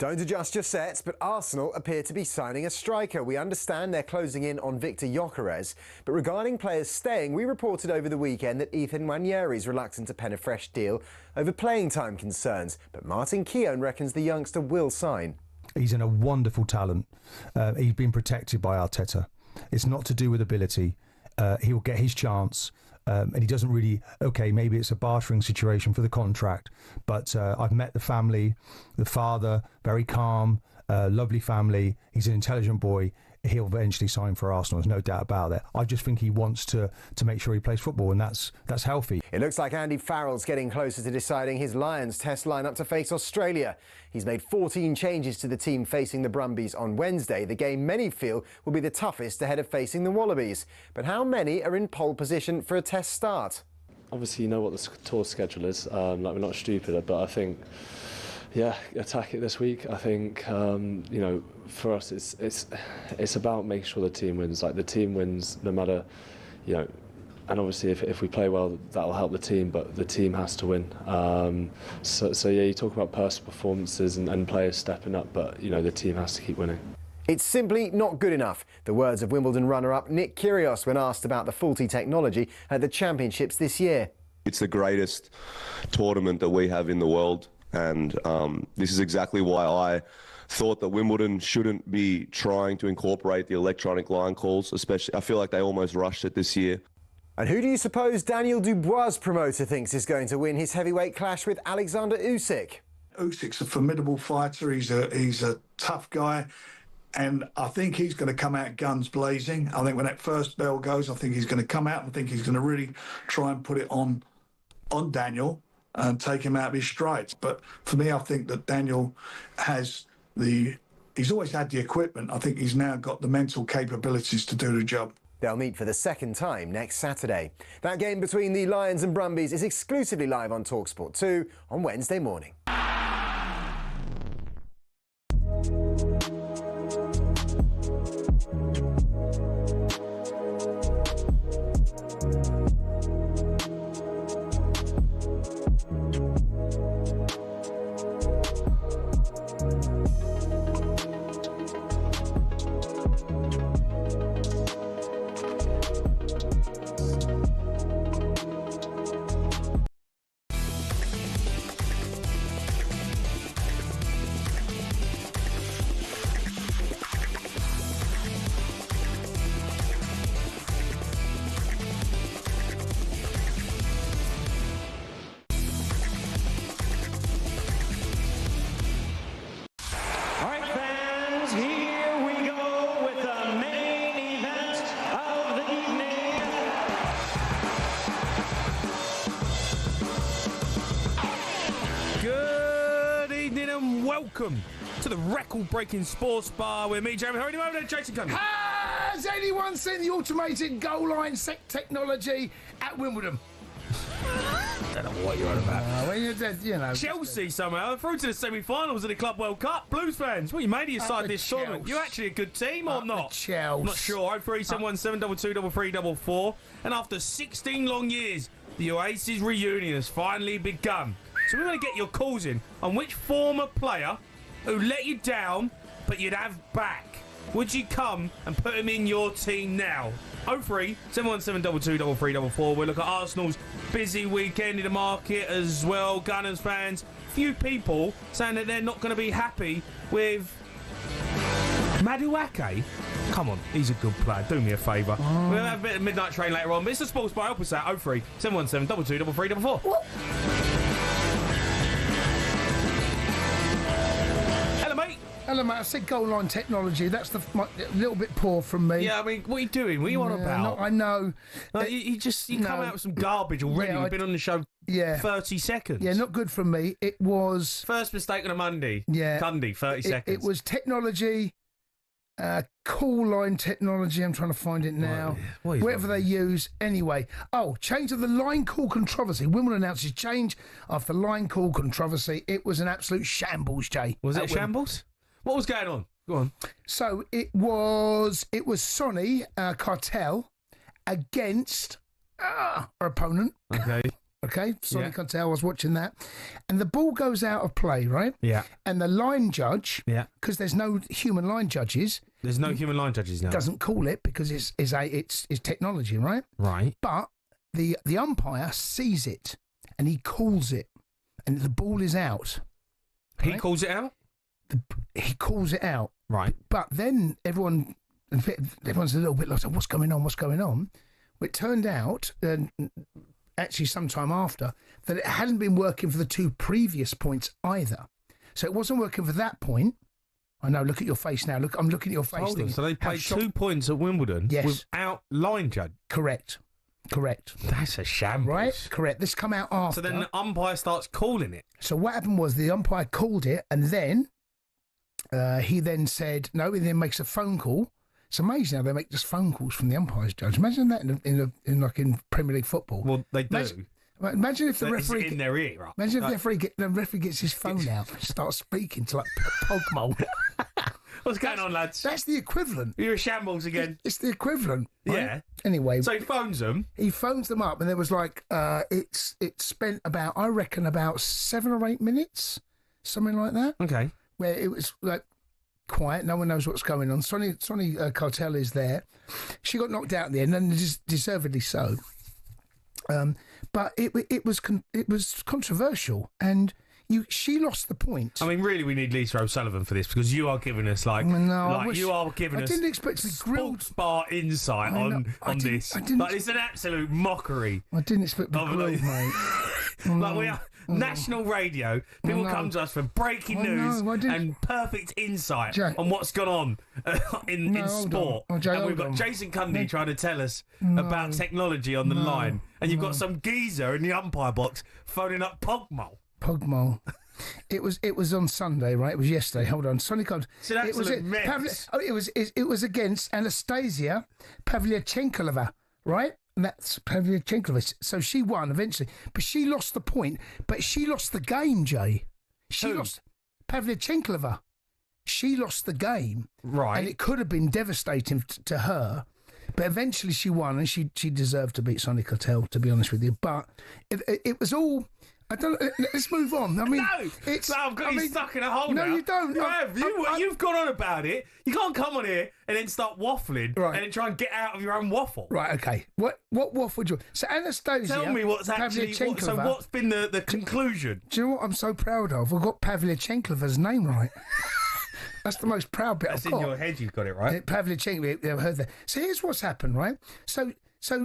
Don't adjust your sets, but Arsenal appear to be signing a striker. We understand they're closing in on Victor Haaaaas, but regarding players staying, we reported over the weekend that Ethan Nwaneri's reluctant to pen a fresh deal over playing time concerns, but Martin Keown reckons the youngster will sign. He's a wonderful talent. He's been protected by Arteta. It's not to do with ability. He will get his chance. And he doesn't really, maybe it's a bartering situation for the contract, but I've met the family, the father, very calm, lovely family. He's an intelligent boy. He'll eventually sign for Arsenal, there's no doubt about that. I just think he wants to make sure he plays football, and that's healthy. It looks like Andy Farrell's getting closer to deciding his Lions test lineup to face Australia. He's made 14 changes to the team facing the Brumbies on Wednesday, the game many feel will be the toughest ahead of facing the Wallabies. But how many are in pole position for a test start? Obviously you know what the tour schedule is, we're not stupid, but I think attack it this week. I think for us it's about making sure the team wins. Like the team wins no matter, and obviously if we play well that will help the team, but the team has to win. So you talk about personal performances and players stepping up, but the team has to keep winning. It's simply not good enough. The words of Wimbledon runner-up Nick Kyrgios when asked about the faulty technology at the championships this year. It's the greatest tournament that we have in the world. And this is exactly why I thought that Wimbledon shouldn't be trying to incorporate the electronic line calls, especially. I feel like they almost rushed it this year. And who do you suppose Daniel Dubois' promoter thinks is going to win his heavyweight clash with Alexander Usyk? Usyk's a formidable fighter. He's a tough guy. And I think he's going to come out guns blazing. I think when that first bell goes, I think he's going to come out and I think he's going to really try and put it on Daniel and take him out of his strides. But for me, I think that Daniel he's always had the equipment. I think he's now got the mental capabilities to do the job. They'll meet for the second time next Saturday. That game between the Lions and Brumbies is exclusively live on talkSPORT 2 on Wednesday morning. Welcome to the record-breaking sports bar with me, Jamie O'Hara, over there, Jason Cundy. Has anyone seen the automated goal line set technology at Wimbledon? I don't know what you're on about. When you're dead, Chelsea somehow through to the semi-finals of the Club World Cup. Blues fans, what you made of your side this Chelsea. tournament? You actually a good team or not? Chelsea. I'm not sure. 03717223344. And after 16 long years, the Oasis reunion has finally begun. So we're going to get your calls in on which former player who let you down but you'd have back. Would you come and put him in your team now? 03717223344. We'll look at Arsenal's busy weekend in the market as well. Gunners fans, few people saying that they're not going to be happy with Madueke. Come on, he's a good player. Do me a favour. We'll have a bit of Midnight Train later on, but it's the Sports Bar. Help us out. 03717223344. Hello, mate. I said goal line technology. That's a little bit poor from me. Yeah, I mean, what are you doing? What are you on about? I know. You come out with some garbage already. You've been on the show 30 seconds. Yeah, not good from me. It was... First mistake on a Monday. Yeah. Cundy, 30 seconds. It was technology, call line technology. I'm trying to find it now. Whatever they use. Anyway. Oh, change of the line call controversy. Wimbledon announces change after line call controversy. It was an absolute shambles, Jay. Was it a shambles? What was going on? Go on. So it was Sonny Cartel against our opponent. Okay. Okay, Sonny Cundy, I was watching that, and the ball goes out of play, right? Yeah. And the line judge, Yeah. because there's no human line judges, There's no human line judges now. doesn't call it because it's technology, right? Right. But the umpire sees it and he calls it, and the ball is out. He Right? calls it out? He calls it out. Right. But then everyone's a little bit like, what's going on? What's going on? Well, it turned out, actually sometime after, that it hadn't been working for the 2 previous points either. So it wasn't working for that point. I know, look at your face now. Look, I'm looking at your face. Hold on. thinking, So they how played shocked- 2 points at Wimbledon Yes. without line judge. Correct. That's a shambles. Right? Correct. This come out after. So then the umpire starts calling it. So what happened was the umpire called it, and then he then said no. He then makes a phone call. It's amazing how they make just phone calls from the umpires judge. Imagine that in Premier League football. Well, they do. Imagine if the It's referee in their ear, right? Imagine if the referee gets his phone out and starts speaking to like Pogmol. What's going on, lads? That's the equivalent. You're a shambles again. It's the equivalent. Right? Yeah. Anyway, So he phones them. he phones them up, and there was like it spent about, I reckon, about 7 or 8 minutes, something like that, Okay. where it was like quiet. No one knows what's going on. Sonny Cartel is there. She got knocked out in the end, and deservedly so. But it was controversial, and she lost the point. I mean, really, we need Lisa O'Sullivan for this because you are giving us I didn't expect to be grilled. sports bar insight on this. I didn't Like, it's an absolute mockery. I didn't expect to be Oh, grilled, mate. Like we are national radio. People come to us for breaking I know, news I didn't- and perfect insight Jay. on what's gone on in hold on. sport. Oh, Jay, and we've hold got on. Jason Cundy trying to tell us about technology on the line, and you've got some geezer in the umpire box phoning up Pogmol. It was on Sunday, right? It was yesterday. Hold on, Sonny Cundy. It's an absolute mess. It was against Anastasia Pavlyuchenkova, right? And that's Pavlyuchenkova. So she won eventually, but she lost the point. But she lost the game, Jay. She lost Pavlyuchenkova. She lost the game, Right. and it could have been devastating to her. But eventually she won, and she deserved to beat Sonny Cartel, to be honest with you. But it was all. I don't. Let's move on. I mean, No, I've got you stuck in a hole no, now. you don't. You've gone on about it. You can't come on here and then start waffling Right. and then try and get out of your own waffle. Right. Okay. What waffle do you? So Anastasia. Tell me what's actually. Pavlyuchenkova. What's been the conclusion? Do you know what I'm so proud of? I've got Pavlyuchenkova's name right. That's the most proud bit That's I've in got. your head. You've got it right. Pavlyuchenkova. I've heard that. So here's what's happened, right? So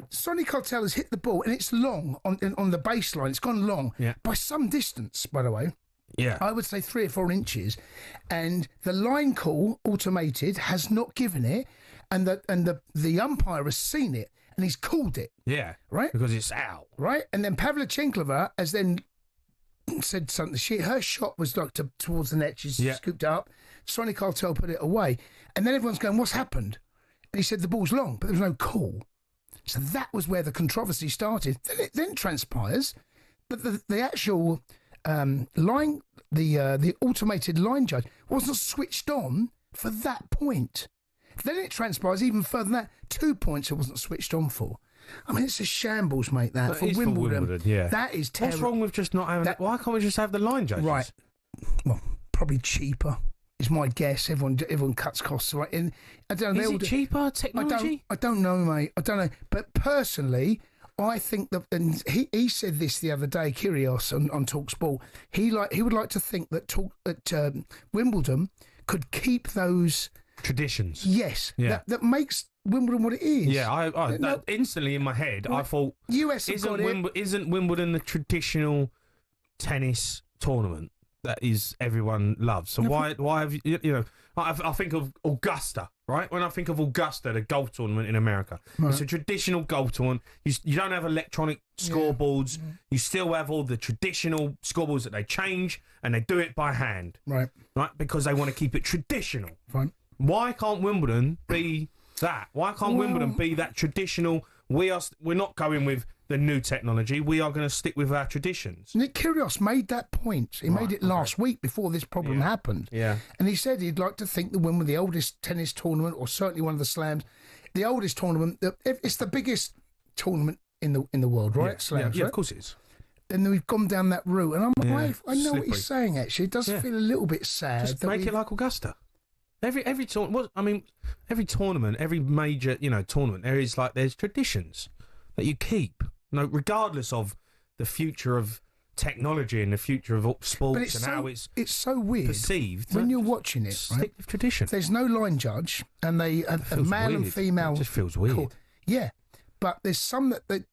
Sonny Cartel has hit the ball, and it's long on the baseline. It's gone long by some distance, by the way. Yeah. I would say 3 or 4 inches, and the line call automated has not given it, and the umpire has seen it and he's called it. Yeah. Right. Because it's out. Right, and then Pavlyuchenkova has then said something. Her shot was like towards the net. She's scooped it up. Sonny Cartel put it away, and then everyone's going, "What's happened?" And he said the ball's long, but there was no call. So that was where the controversy started. Then it transpires that the actual line, the automated line judge wasn't switched on for that point. Then it transpires even further than that. 2 points it wasn't switched on for. I mean, it's a shambles, mate, that for It is Wimbledon. For Wimbledon, yeah. That is terrible. What's wrong with just not having why can't we just have the line judges? Right. Well, probably cheaper is my guess. Everyone cuts costs, right? And I don't know. Is it cheaper technology? I don't know, mate. I don't know. But personally, I think that, and he said this the other day, Kyrgios on talkSPORT. He would like to think that Wimbledon could keep those traditions. Yes. Yeah. That makes Wimbledon what it is. Yeah, that instantly in my head, I thought, US isn't Wimbledon the traditional tennis tournament that everyone loves? So why have you know? I think of Augusta, right? When I think of Augusta, the golf tournament in America, it's a traditional golf tournament. You don't have electronic scoreboards. You still have all the traditional scoreboards that they change, and they do it by hand, right? Because they want to keep it traditional. Right. Why can't Wimbledon be that? Why can't Wimbledon be that traditional? We're not going with the new technology. We are going to stick with our traditions. Nick Kyrgios made that point. He made it last week before this problem happened. Yeah. And he said he'd like to think the Wimbledon, the oldest tennis tournament, or certainly one of the slams, the oldest tournament. It's the biggest tournament in the world, right? Yeah. Slams, yeah, right? of course it is. and then we've gone down that route. And I know slippery. what he's saying. Actually, it does feel a little bit sad. Just make it like Augusta. Every tournament. Every tournament, every major tournament, there's traditions that you keep. Regardless of the future of technology and the future of sports and how it's so weird perceived when you're watching it. Stick right? with tradition. There's no line judge, and they a male weird. and female. It just feels weird. Yeah, but there's some that.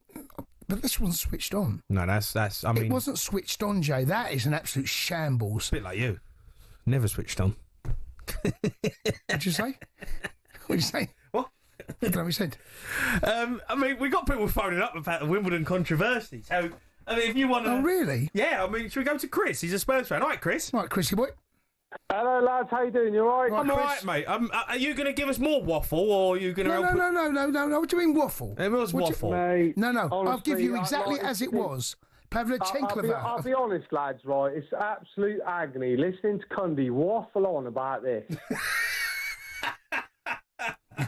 But this wasn't switched on. No, that's. I mean, it wasn't switched on, Jay. That is an absolute shambles. A bit like you. Never switched on. What'd you say? What'd you say? What? I don't know what you said. I mean, we got people phoning up about the Wimbledon controversy. So, I mean, if you want to... Oh, really? Yeah, I mean, should we go to Chris? He's a Spurs fan. All right, Chris. Right, Chrissy boy. Hello, lads. How you doing? You all right? I'm all right, mate. Are you going to give us more waffle, or are you going to... No. What do you mean waffle? It was waffle. Mate, No. honestly, I'll give you exactly as it was. Pavlyuchenkova. I'll be honest, lads, right? It's absolute agony listening to Cundy waffle on about this.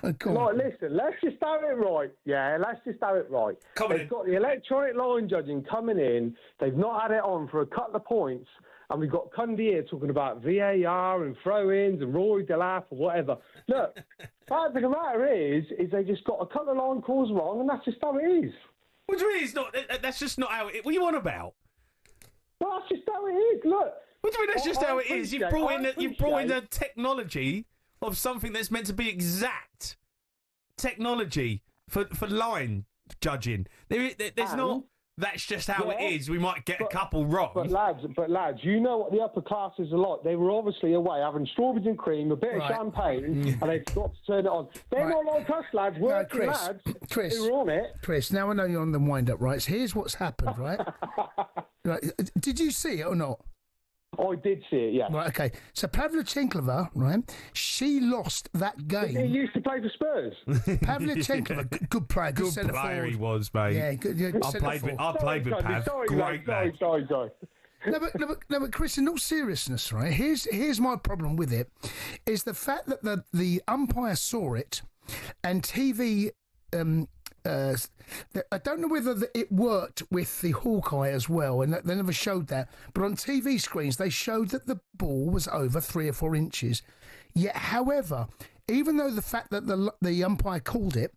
Listen, let's just have it right. Yeah, let's just have it right. They've got the electronic line judging coming in. They've not had it on for a couple of points. And we've got Cundy here talking about VAR and throw-ins and Rory Delap or whatever. Look, fact of the matter is they just got a couple of line calls wrong, and that's just how it is. What do you mean it's not? That's just not how it is. What are you on about? Well, that's just how it is. Look. What do you mean that's just how it is? You've brought in the technology of something that's meant to be exact technology for line judging. There's not. That's just how it is. We might get a couple wrong. But lads, you know what the upper classes are like. They were obviously away having strawberries and cream, a bit of champagne, and they've got to turn it on. They're not like us, lads. Working lads who are on it. Chris, now I know you're on the wind-up, right? So here's what's happened, right? Right? Did you see it or not? I did see it, yeah. Right, okay. So Pavlyuchenkova, right? She lost that game. He used to play for Spurs. Pavlyuchenkova, good player, good centre player forward. he was, mate. Yeah, good. I played with Pav. Great lad. Sorry. No, but Chris, in all seriousness, right? Here's my problem with it, is the fact that the umpire saw it, and TV. I don't know whether it worked with the Hawkeye as well, and they never showed that. But on TV screens, they showed that the ball was over 3 or 4 inches. Yet, however, even though the fact that the umpire called it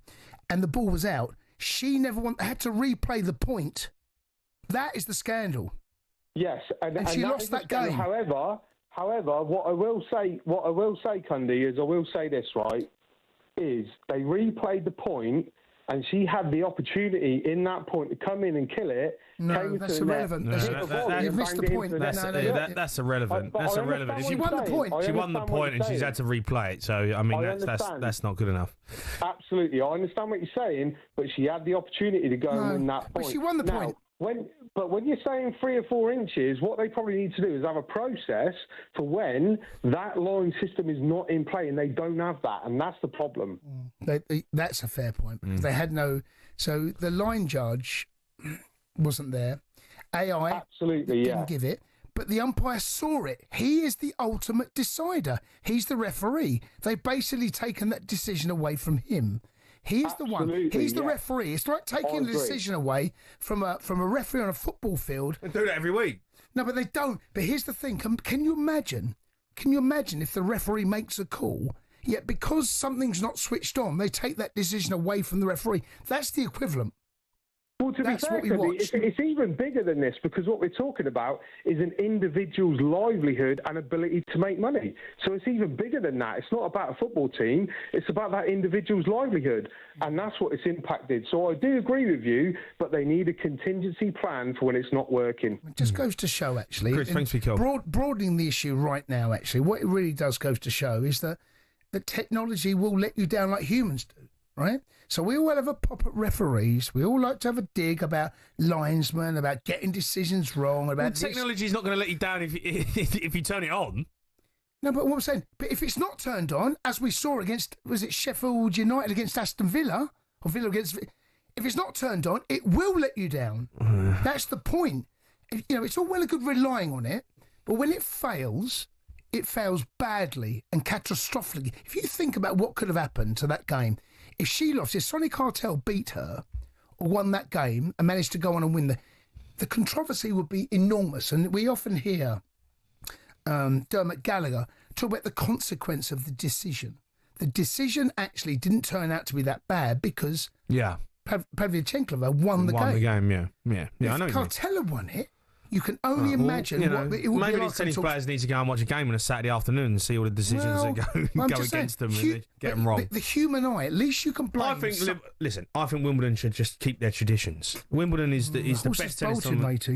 and the ball was out, she never had to replay the point. That is the scandal. Yes, and she lost that game. However, what I will say, Cundy, is I will say this, right? Is they replayed the point. And she had the opportunity in that point to come in and kill it. No, that's irrelevant. You've missed the point. That's irrelevant. That's irrelevant. She won the point. She won the point, and she's had to replay it. So I mean, that's not good enough. Absolutely, I understand what you're saying, but she had the opportunity to go and win that point. But she won the point. When you're saying 3 or 4 inches, what they probably need to do is have a process for when that line system is not in play, and they don't have that, and that's the problem. That's a fair point. They had no... So the line judge wasn't there. AI absolutely didn't give it, but the umpire saw it. He is the ultimate decider. He's the referee. They've basically taken that decision away from him. He's the one. He's the referee. It's like taking the decision away from a referee on a football field. They do that every week. No, but they don't. But here's the thing. Can you imagine? Can you imagine if the referee makes a call, yet because something's not switched on, they take that decision away from the referee? That's the equivalent. Well, to be fair, it's even bigger than this, because what we're talking about is an individual's livelihood and ability to make money. So it's even bigger than that. It's not about a football team. It's about that individual's livelihood, and that's what it's impacted. So I do agree with you, but they need a contingency plan for when it's not working. It just goes to show, actually. Chris, thanks for your call. Broadening the issue right now, actually, what it really does goes to show is that the technology will let you down like humans do. Right? So we all have a pop at referees. We all like to have a dig about linesmen, about getting decisions wrong. About technology's not going to let you down if you turn it on. No, but what I'm saying, but if it's not turned on, as we saw against, was it Sheffield United against Aston Villa, or Villa against, if it's not turned on, it will let you down. That's the point. It's all well and good relying on it, but when it fails badly and catastrophically. If you think about what could have happened to that game, if she lost, if Sonny Cartel beat her or won that game and managed to go on and win the controversy would be enormous. And we often hear Dermot Gallagher talk about the consequence of the decision. The decision actually didn't turn out to be that bad because Pavlyuchenkova won the game. Won the game, yeah. If I know. Cartella won it, you can only imagine what it would maybe be like. These tennis players need to go and watch a game on a Saturday afternoon and see all the decisions that go against them and they get them wrong. The human eye, at least you can blame. I think Wimbledon should just keep their traditions. Wimbledon is the best tennis tournament.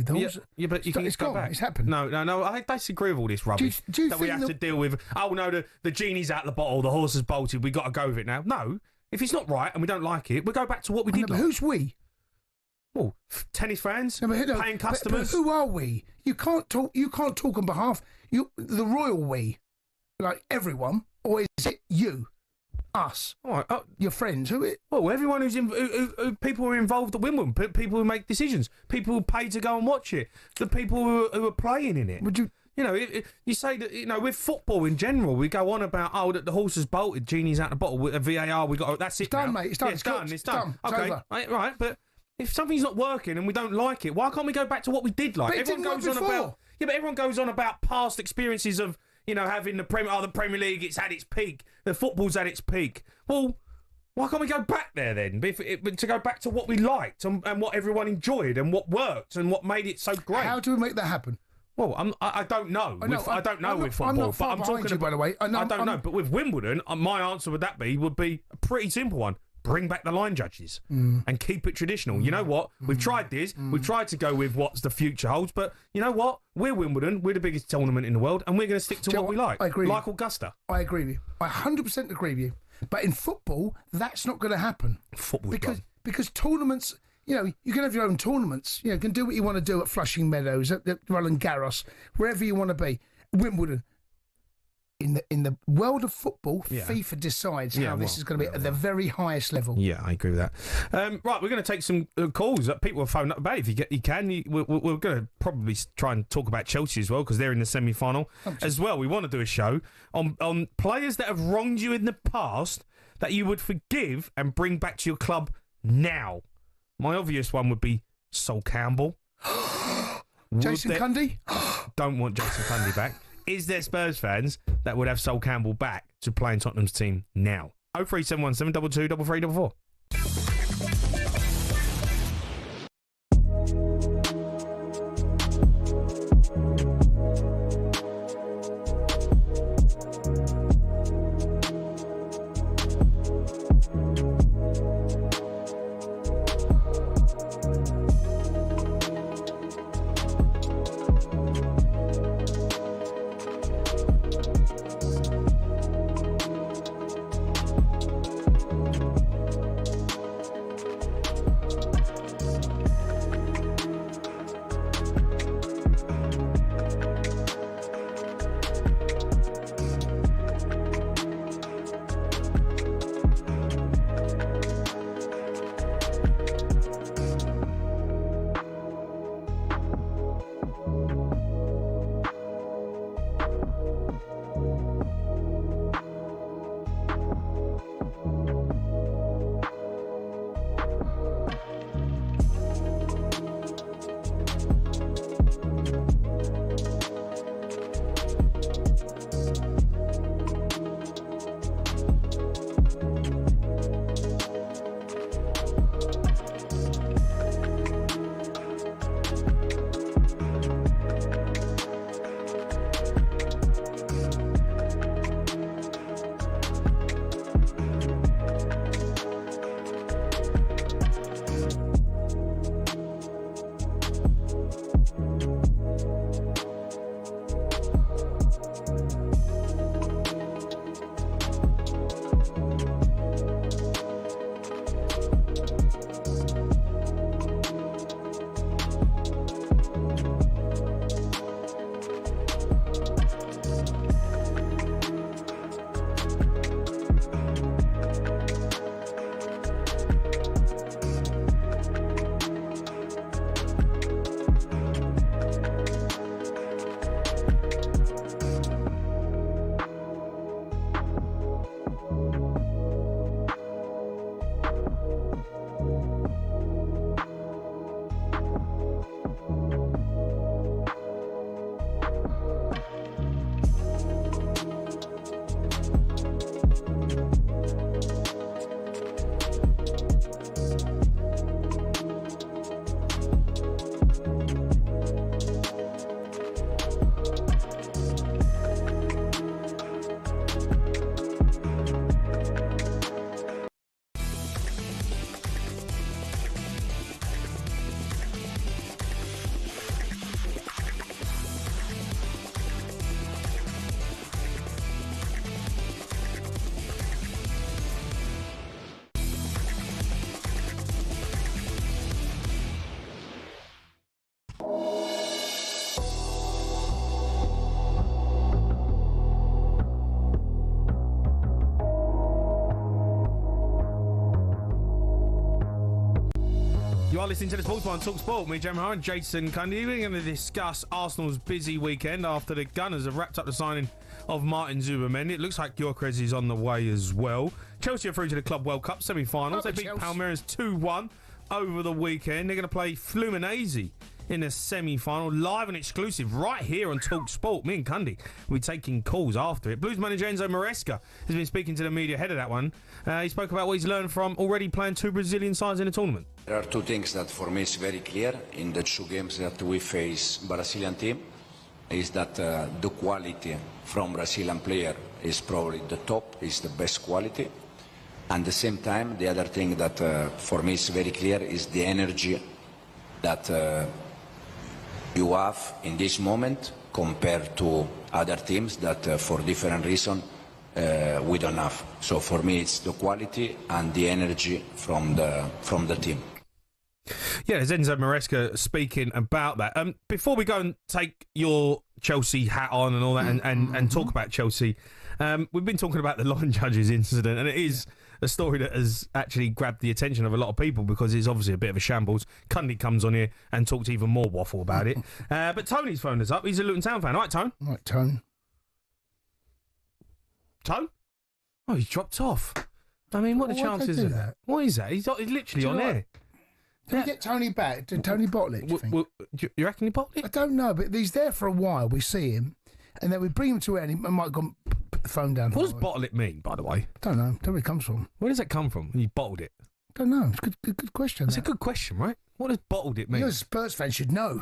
Yeah, but you can just go back. It's happened. No. I disagree with all this rubbish that we have to deal with. Oh no, the genie's out the bottle. The horse has bolted. We got to go with it now. No, if it's not right and we don't like it, we'll go back to what we did. But who's we? Well, tennis fans, paying customers. But who are we? You can't talk. You can't talk on behalf. The royal we, like everyone, or is it you, us, your friends? Well, everyone who people who are involved at Wimbledon, people who make decisions, people who pay to go and watch it, the people who are playing in it. Would you? You know, you say that, with football in general, we go on about, that the horse has bolted, genie's out the bottle, with a VAR, that's it. It's done, mate. It's done. Yeah, it's done. It's okay, over. Right, but if something's not working and we don't like it, why can't we go back to what we did like? But everyone goes on about but everyone goes on about past experiences of having the Premier League. It's at its peak. The football's at its peak. Well, why can't we go back there then? To go back to what we liked and what everyone enjoyed and what worked and what made it so great. How do we make that happen? Well, I don't know. I don't know with football. I'm not far behind you, by the way. I don't know. But with Wimbledon, my answer would be a pretty simple one. Bring back the line judges and keep it traditional. You know what? We've tried this. We've tried to go with what the future holds. But you know what? We're Wimbledon. We're the biggest tournament in the world. And we're going to stick to what we like. I agree. Like Augusta. I agree with you. I 100% agree with you. But in football, that's not going to happen. Because tournaments... you can have your own tournaments. You can do what you want to do at Flushing Meadows, at Roland Garros, wherever you want to be. Wimbledon. In the world of football, FIFA decides how this is going to be at the very highest level. Yeah, I agree with that. Right, we're going to take some calls that people have phoned up about. If you can, we're going to probably try and talk about Chelsea as well because they're in the semi-final as well. We want to do a show on players that have wronged you in the past that you would forgive and bring back to your club now. My obvious one would be Sol Campbell. Jason Cundy? Don't want Jason Cundy back. Is there Spurs fans that would have Sol Campbell back to play in Tottenham's team now? 03717 22 3344. You are listening to the Sports Bar on talkSPORT. Me, Jamie O'Hara and Jason Cundy. We're going to discuss Arsenal's busy weekend after the Gunners have wrapped up the signing of Martin Zubimendi. It looks like Gyökeres is on the way as well. Chelsea are through to the Club World Cup semi-finals. They beat Palmeiras 2-1 over the weekend. They're going to play Fluminense in the semi-final, live and exclusive right here on talkSPORT. Me and Cundy will be taking calls after it. Blues manager Enzo Maresca has been speaking to the media ahead of that one. He spoke about what he's learned from already playing 2 Brazilian sides in the tournament. There are 2 things that for me is very clear in the 2 games that we face Brazilian team is that the quality from Brazilian player is probably the top, is the best quality. And at the same time, the other thing that for me is very clear is the energy that you have in this moment compared to other teams that for different reasons we don't have. So for me it's the quality and the energy from the team. Yeah, there's Enzo Maresca speaking about that. Before we go and take your Chelsea hat on and all that and talk about Chelsea, we've been talking about the line judges incident, and it is a story that has actually grabbed the attention of a lot of people because it's obviously a bit of a shambles. Cundy comes on here and talks even more waffle about it. But Tony's phoned us up. He's a Luton Town fan. All right, Tone? All right, Tone. Tone? Oh, he's dropped off. I mean, what are the chances of that? What is that? He's literally on air. Did we get Tony back? Did Tony bottle it, do you think? You reckon he bottled it? I don't know, but he's there for a while. We see him, and then we bring him to air, and he might have gone, put the phone down. What does bottle it mean, by the way? I don't know. Don't know where it comes from. Where does that come from? You bottled it? Don't know. It's a good question. That's a good question, right? What does bottled it mean? You as a Spurs fan should know.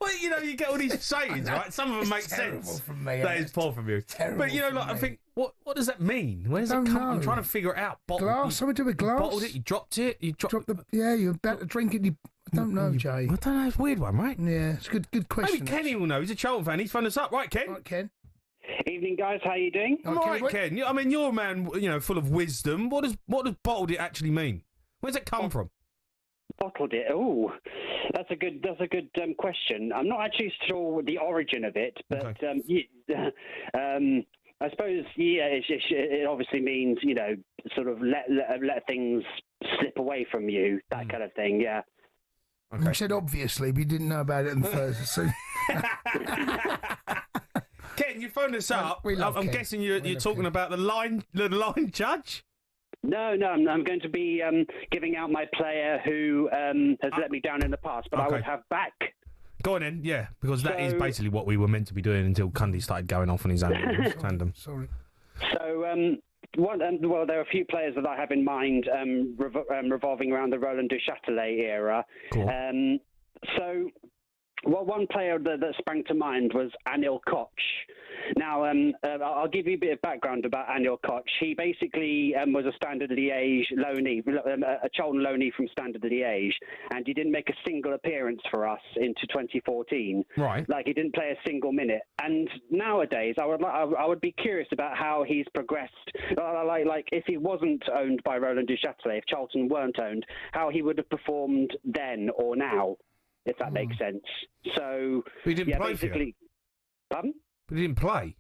Well, you know, you get all these sayings, right? Some of them make sense. From me, that is poor from you. Terrible. But you know, like I think, what does that mean? Where does it come from? I'm trying to figure it out. Glass, something to do with glass. You bottled it. You dropped it. You dropped the. Yeah, you're about to drink it. I don't know, Jay. I don't know. It's a weird one, right? Yeah, it's a good question. Maybe Kenny will know. He's a Charlton fan. He's phoned us up, right, Ken? Right, Ken. Evening, guys. How you doing? I'm all right, Ken. I mean, you're a man, you know, full of wisdom. What does bottled it actually mean? Where's it come from? Bottled it. Oh, that's a good question. I'm not actually sure the origin of it, but okay. I suppose it obviously means, you know, sort of let things slip away from you, that kind of thing. Yeah. Okay. You said obviously, but you didn't know about it in the first. So. Ken, you phoned us up. I'm guessing you're talking about the line judge. No, I'm going to be giving out my player who has let me down in the past, but I would have back. Go on then, yeah, because that is basically what we were meant to be doing until Cundy started going off on his own tandem. Sorry. So, well, there are a few players that I have in mind revolving around the Roland Duchâtelet era. Cool. Well, one player that sprang to mind was Anil Koch. Now, I'll give you a bit of background about Anil Koch. He basically was a Standard Liège loanee, a Charlton loanee from Standard Liège, and he didn't make a single appearance for us into 2014. Right. Like, he didn't play a single minute. And nowadays, I would be curious about how he's progressed. Like if he wasn't owned by Roland Duchâtelet, if Charlton weren't owned, how he would have performed then or now, if that makes sense. So, but he didn't play for you. Pardon? But he didn't play.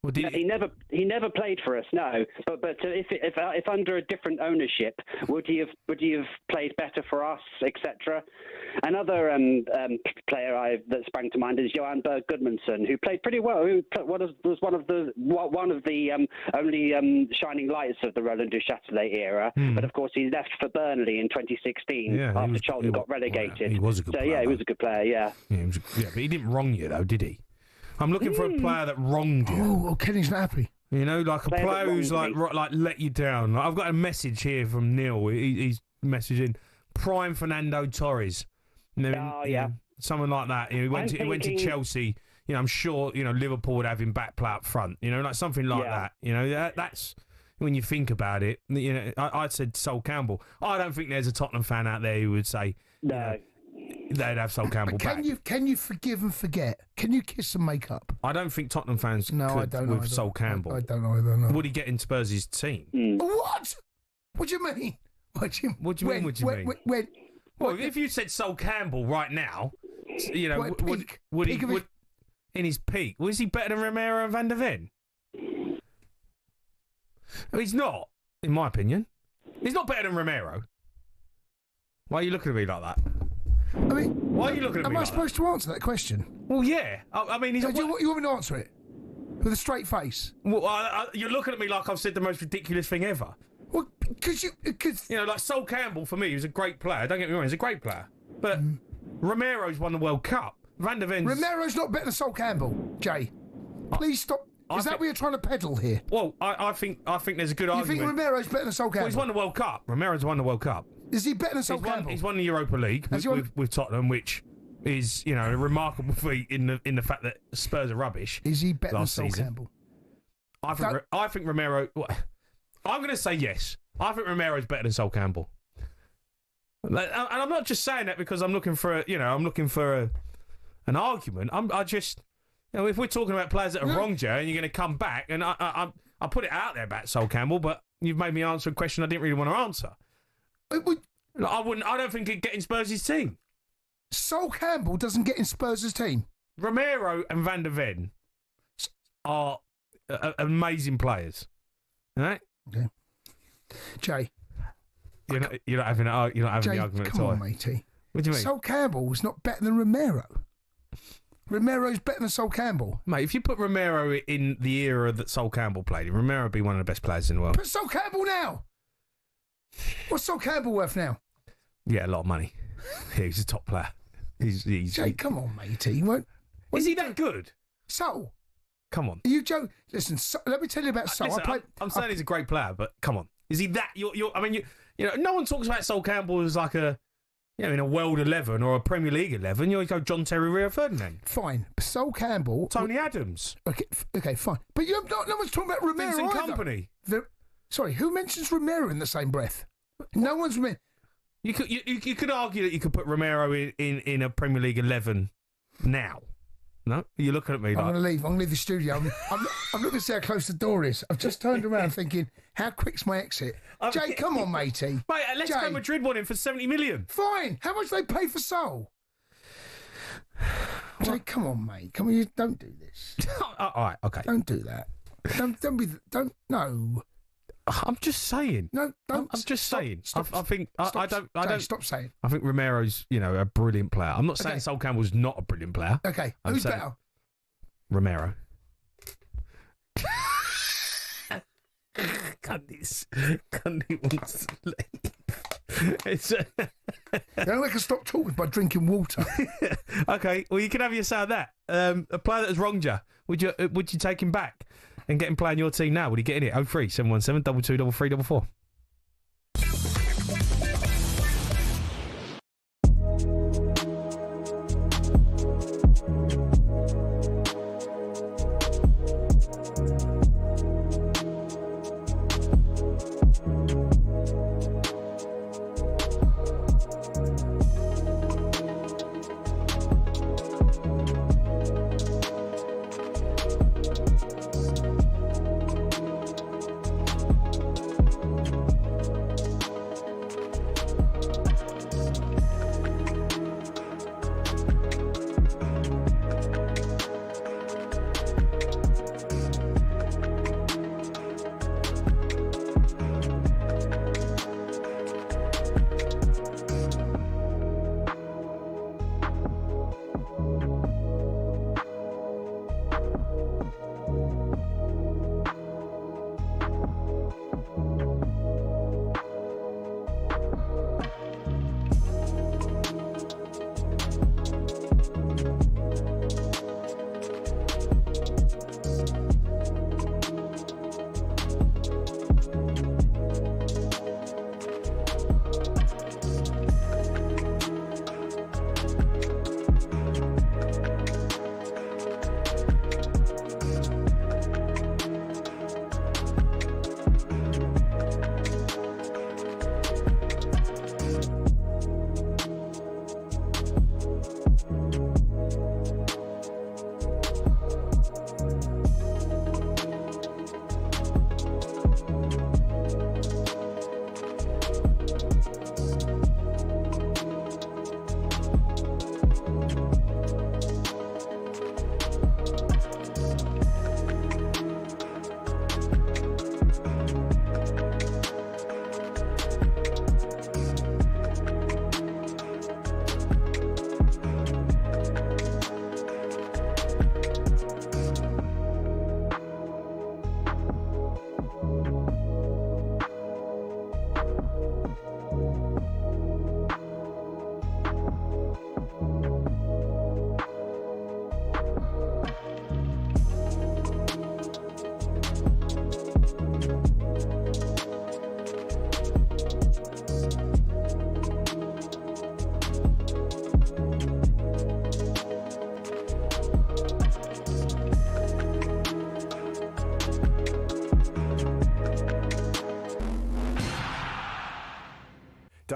No, he never played for us. No, but if under a different ownership, would he have played better for us, etc. Another player that sprang to mind is Johan Berg Gudmundsson, who played pretty well. Who was one of the only shining lights of the Roland Duchâtelet era. But of course, he left for Burnley in 2016 after Charlton got relegated. He was a good player. Yeah, he was a good player. Yeah. Yeah, but he didn't wrong you though, did he? I'm looking for a player that wronged you. Oh, Kenny's not happy. You know, like a player who's like let you down. Like, I've got a message here from Neil. He's messaging prime Fernando Torres. Someone like that. You know, he went to Chelsea. You know, I'm sure Liverpool would have him back play up front. You know, like something like that. You know, that's when you think about it. You know, I said Sol Campbell. I don't think there's a Tottenham fan out there who would say no. They'd have Sol Campbell back. Can you forgive and forget? Can you kiss and make up? I don't think Tottenham fans could I don't with Sol Campbell. I don't know. Would he get in Spurs' team? What? What do you mean? What do you mean? What do you mean? Well, if you said Sol Campbell right now, you know, would he in his peak? Was he better than Romero and Van der Ven? Well, he's not, in my opinion. He's not better than Romero. Why are you looking at me like that? I mean, why are you looking at me? Am I supposed to answer that question? Well, yeah. I mean, you want me to answer it with a straight face? Well, you're looking at me like I've said the most ridiculous thing ever. Well, because you know, like Sol Campbell for me, he was a great player. Don't get me wrong, he's a great player. But Romero's won the World Cup. Van der Ven's... Romero's not better than Sol Campbell, Jay. Please stop. Is that what you're trying to peddle here? Well, I think there's a good argument. You think Romero's better than Sol Campbell? Well, he's won the World Cup. Romero's won the World Cup. Is he better than Sol Campbell? He's won the Europa League with Tottenham, which is, you know, a remarkable feat in the fact that Spurs are rubbish. Is he better than Sol Campbell? I think Romero... I'm going to say yes. I think Romero's better than Sol Campbell. And I'm not just saying that because I'm looking for an argument. I just... You know, if we're talking about players that have wronged you and you're going to come back, and I put it out there about Sol Campbell, but you've made me answer a question I didn't really want to answer. I don't think he'd get in Spurs' team. Sol Campbell doesn't get in Spurs' team. Romero and Van der Ven are amazing players. All right? Okay. Jay. You're not having the argument. Come on, matey. What do you mean? Sol Campbell was not better than Romero. Romero's better than Sol Campbell. Mate, if you put Romero in the era that Sol Campbell played, Romero would be one of the best players in the world. Put Sol Campbell now. What's Sol Campbell worth now? Yeah, a lot of money. Yeah, he's a top player. Jay, come on, matey. Is he that good? Sol. Come on. You joke. Listen, let me tell you about Sol. Listen, I'm saying he's a great player, but come on. Is he that? I mean, you know, no one talks about Sol Campbell as like a... You know, in a World 11 or a Premier League 11, you go John Terry, Rio Ferdinand. Fine. Sol Campbell. Tony Adams. Okay, fine. But no one's talking about Romero Vincent either. Company. Sorry, who mentions Romero in the same breath? No one's... You could argue that you could put Romero in a Premier League 11 now. No? You're looking at me like... I'm going to leave the studio. I'm looking to see how close the door is. I've just turned around thinking, how quick's my exit? Jay, come on, matey. Mate, Atletico Madrid won him for 70 million. Fine. How much do they pay for Sol? Jay, come on, mate. Come on, you don't do this. All right, okay. Don't do that. No. I'm just saying. No, don't. I'm just saying. Stop, I don't. Stop saying. I think Romero's, a brilliant player. I'm not saying Sol Campbell's not a brilliant player. Okay, who's better? Romero. Cundy wants to leave. Then I can stop talking by drinking water. Okay, well you can have your say of that. A player that has wronged you, would you take him back and get him playing your team now? Would he get in it? 03 717 22 33 34.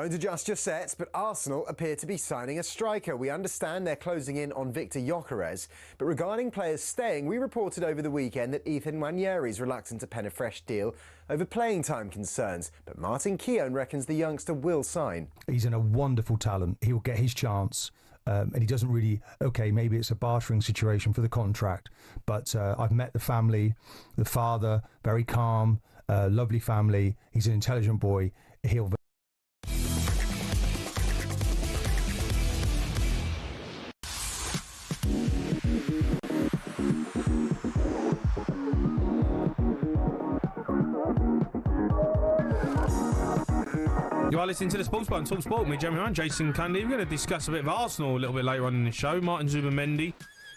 Don't adjust your sets, but Arsenal appear to be signing a striker. We understand they're closing in on Victor Haaaaas, but regarding players staying, we reported over the weekend that Ethan Nwaneri's reluctant to pen a fresh deal over playing time concerns, but Martin Keown reckons the youngster will sign. He's in a wonderful talent. He'll get his chance. And he doesn't really, okay, maybe it's a bartering situation for the contract, but I've met the family, the father, very calm, lovely family. He's an intelligent boy. He'll... You are listening to the Sports Bar on talkSPORT. Me, Jamie O'Hara, Jason Cundy. We're going to discuss a bit of Arsenal a little bit later on in the show. Martin Zubimendi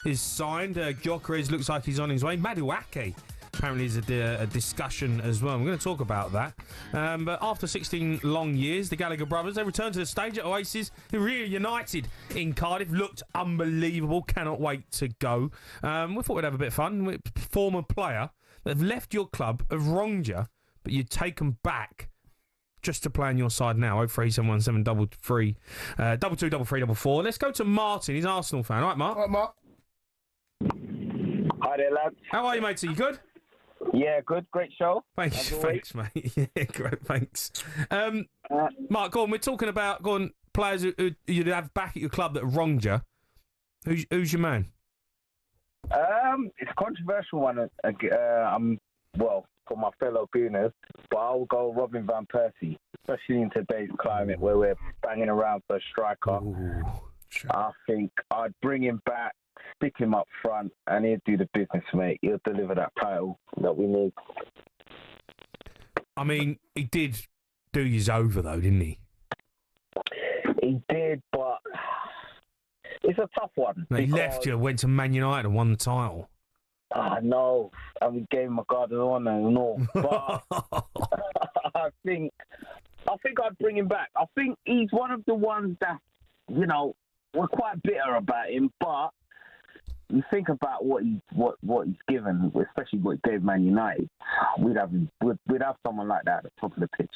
is signed. Gyökeres looks like he's on his way. Madueke apparently is a discussion as well. We're going to talk about that. But after 16 long years, the Gallagher brothers, they returned to the stage at Haaaaas, reunited in Cardiff. Looked unbelievable. Cannot wait to go. We thought we'd have a bit of fun. With former player that have left your club, have wronged you, but you take them back just to play on your side now. 03717 223344. Let's go to Martin. He's an Arsenal fan. All right, Mark? All right, Mark. Hi there, lads. How are you, mate? Are you good? Yeah, good. Great show. Thanks, mate. Yeah, great, thanks. Mark, go on. We're talking about players who you'd have back at your club that have wronged you. Who's your man? It's a controversial one. For my fellow Gooners, but I'll go Robin van Persie, especially in today's climate where we're banging around for a striker. Ooh, sure. I think I'd bring him back, stick him up front, and he'll do the business, mate. He'll deliver that title that we need. I mean, he did do you over, though, didn't he? He did, but it's a tough one. He left you, went to Man United and won the title. No, and we gave him a guard of honour and all. But I think I'd bring him back. I think he's one of the ones that, we're quite bitter about him. But you think about what he's given, especially what he gave Man United. We'd have someone like that at the top of the pitch.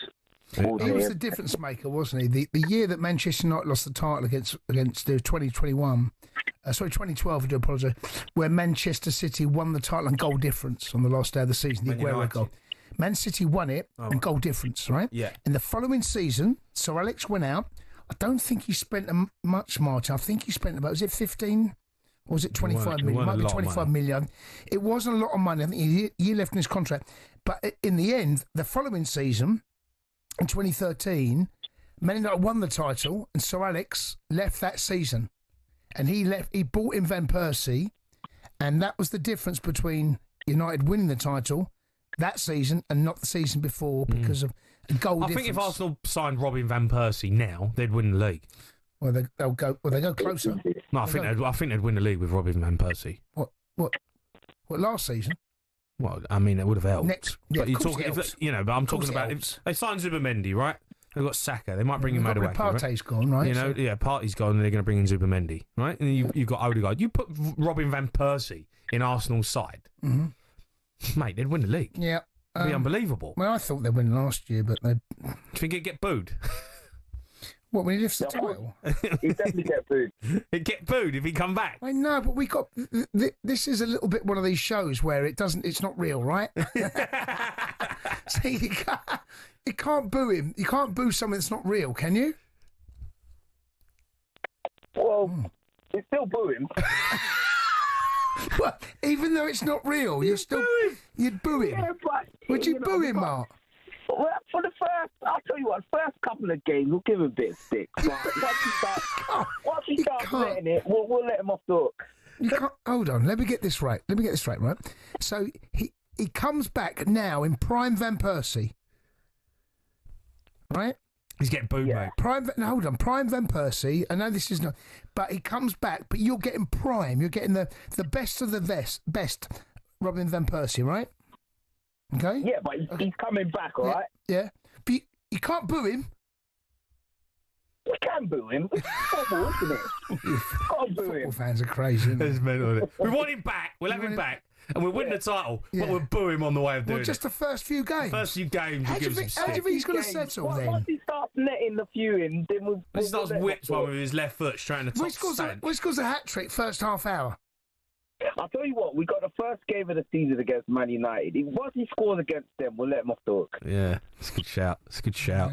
He was the difference maker, wasn't he? The year that Manchester United lost the title against the 2021, 2012, I do apologise, where Manchester City won the title and goal difference on the last day of the season, the Aguero goal. Man City won it and goal difference, right? Yeah. In the following season, Sir Alex went out. I don't think he spent much, Martin. I think he spent about, was it 15 or was it 25 million? It might be 25 million. It wasn't a lot of money. I think he year left in his contract. But in the end, the following season, in 2013, Man United won the title, and Sir Alex left that season, and he bought in Van Persie, and that was the difference between United winning the title that season and not the season before because of a goal difference. I think if Arsenal signed Robin van Persie now, they'd win the league. Well, they'll go closer. No, I think they'd win the league with Robin van Persie. What last season? Well, I mean, it would have helped. Yeah, but you're talking, but I'm talking about if they signed Zubimendi, right? They've got Saka. They might bring him Madueke. Partey's gone, right? Partey's gone, and they're going to bring in Zubimendi, right? And you've got Odegaard. You put Robin van Persie in Arsenal's side, mate, they'd win the league. Yeah, it'd be unbelievable. Well, I thought they'd win last year, but they. Do you think he'd get booed? What, when he lifts the title? He'd definitely get booed. He'd get booed if he come back. I know, but we got... This is a little bit one of these shows where it's not real, right? See, you can't boo him. You can't boo something that's not real, can you? Well, you still boo him. Well, even though it's not real, you'd boo him. Yeah, but, would you boo him, Mark? Well, for the first couple of games, we'll give him a bit of stick. But once he starts letting it, we'll let him off the hook. You can't, hold on, let me get this right, right? So he comes back now in prime Van Persie, right? He's getting booed, mate. Prime Van Persie. I know this is not, but he comes back. But you're getting prime. You're getting the best of the best. Robin Van Persie, right? Okay. Yeah, but he's coming back, all right. Yeah, but you can't boo him. We can boo him. It's football, isn't it? Can't boo him. Football fans are crazy. We want him back. We'll have him back. and we'll win the title, but we'll boo him on the way of doing Well, just it. the first few games. First few games, How we'll do you give him think, some how do you stick. think he's going to settle then? Once he starts letting the few in, then we'll He starts let whips him one off. with his left foot straight in the top stand. He scores a hat-trick first half hour. I'll tell you what, we got the first game of the season against Man United. Once he scores against them, we'll let him off the hook. Yeah, it's a good shout. It's a good shout.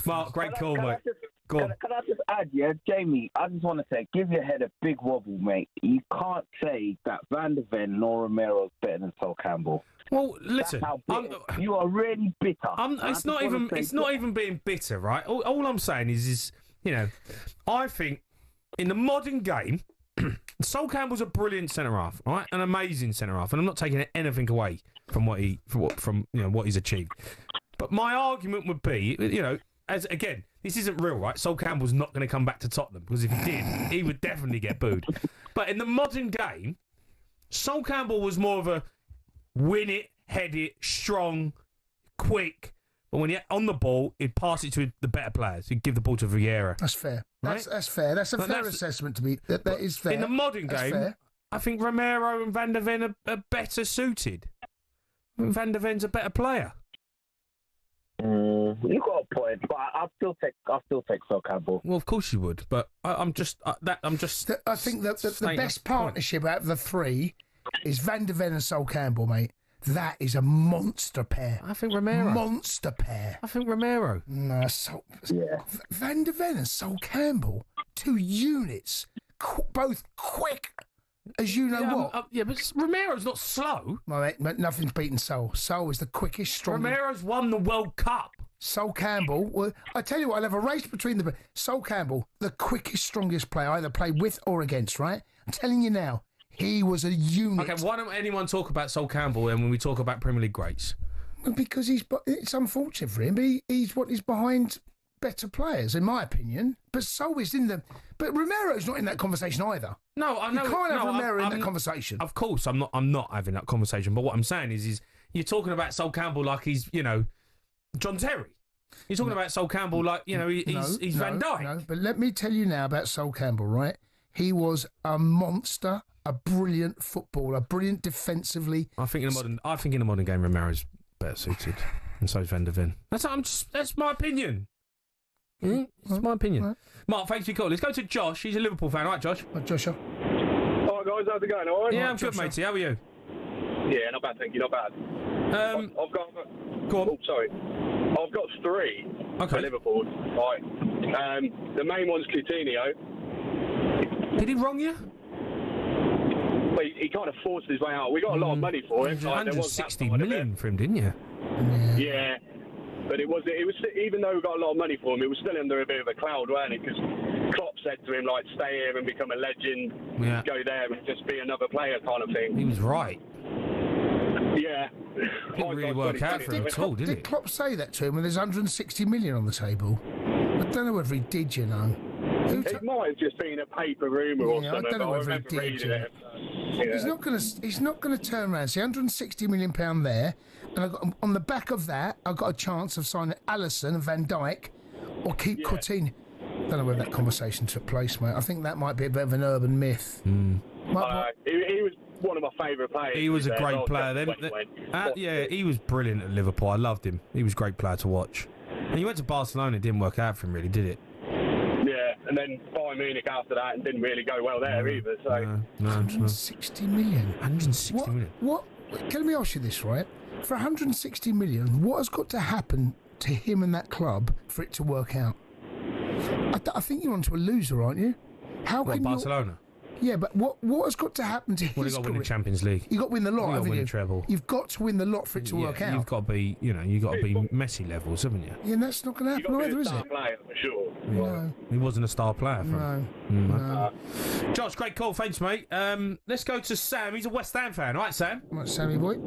Mark, great call, mate. Go on. Can I just add, Jamie, I just want to say, give your head a big wobble, mate. You can't say that Van der Ven nor Romero is better than Sol Campbell. Well, listen, you are really bitter. It's not even being bitter, right? All I'm saying is, I think in the modern game, Sol Campbell's a brilliant centre half, right? An amazing centre half, and I'm not taking anything away from what he's achieved. But my argument would be, as again, this isn't real, right? Sol Campbell's not going to come back to Tottenham, because if he did, he would definitely get booed. But in the modern game, Sol Campbell was more of a win it, head it, strong, quick. But when you're on the ball, he'd pass it to the better players. He'd give the ball to Vieira. That's fair. Right? That's fair. That's a fair assessment to be. That is fair. In the modern That's game, fair. I think Romero and Van der Ven are better suited. Van der Ven's a better player. You got a point, but I'll still take Sol Campbell. Well, of course you would, but I think that the best partnership out of the three is Van der Ven and Sol Campbell, mate. That is a monster pair. I think Romero. Monster pair. I think Romero. No, Van der Ven and Sol Campbell, 2 units, both quick. As you know what? But Romero's not slow. Mate, nothing's beaten Sol. Sol is the quickest, strongest. Romero's won the World Cup. Sol Campbell, well, I tell you what, I'll have a race between the... Sol Campbell, the quickest, strongest player, either play with or against, right? I'm telling you now, he was a unit. Okay, why don't anyone talk about Sol Campbell then when we talk about Premier League greats? Because it's unfortunate for him, but he's behind better players, in my opinion. But Sol is in the... But Romero's not in that conversation either. No, I know. You can't have Romero in that conversation. Of course, I'm not having that conversation. But what I'm saying is you're talking about Sol Campbell like he's, John Terry. You're talking about Sol Campbell like, he's Van Dijk. No, but let me tell you now about Sol Campbell, right? He was a monster, a brilliant footballer, brilliant defensively. I think in the modern game, Romero's better suited, and so is Van der Ven. That's my opinion. It's my opinion. Right. Mark, thanks for your call. Let's go to Josh. He's a Liverpool fan. All right, Josh? Hi, Josh. All right, guys. How's it going? All right? Yeah, I'm good, matey. How are you? Yeah, not bad, thank you. Not bad. I've got... Go on. Oh, sorry. I've got 3 for Liverpool. Right. The main one's Coutinho. Did he wrong you? Well, he kind of forced his way out. We got a lot of money for him. 160 million for him, didn't you? Yeah. But it was even though we got a lot of money for him, it was still under a bit of a cloud, wasn't it? Because Klopp said to him, like, stay here and become a legend, go there and just be another player kind of thing. He was right. Yeah. Didn't really work out for him at all, did it? Did Klopp say that to him when there's 160 million on the table? I don't know whether he did, It might have just been a paper rumour or something. I don't know whether he did. He's not going to turn around and say 160 million pound there, and on the back of that, I've got a chance of signing Alisson and Van Dijk, or keep Coutinho. I don't know whether that conversation took place, mate. I think that might be a bit of an urban myth. He was one of my favourite players. He was a great player. He was brilliant at Liverpool. I loved him. He was a great player to watch. And he went to Barcelona. It didn't work out for him, really, did it? Yeah, and then Bayern Munich after that, and didn't really go well there either. So 160 million. 160 million. What? Can me ask you this, right? For 160 million, what has got to happen to him and that club for it to work out? I think you're onto a loser, aren't you? Barcelona? Yeah, but what has got to happen to his Well, you've got to win the Champions League. You've got to win the lot, haven't you? Win the treble. You've got to win the lot for it to work out. You've got to be, you've got to be Messi levels, haven't you? Yeah, and that's not going to happen either, is it? Player, for sure. No. He wasn't a star player. No. Josh, great call. Thanks, mate. Let's go to Sam. He's a West Ham fan. All right, Sam? All right, Sammy boy.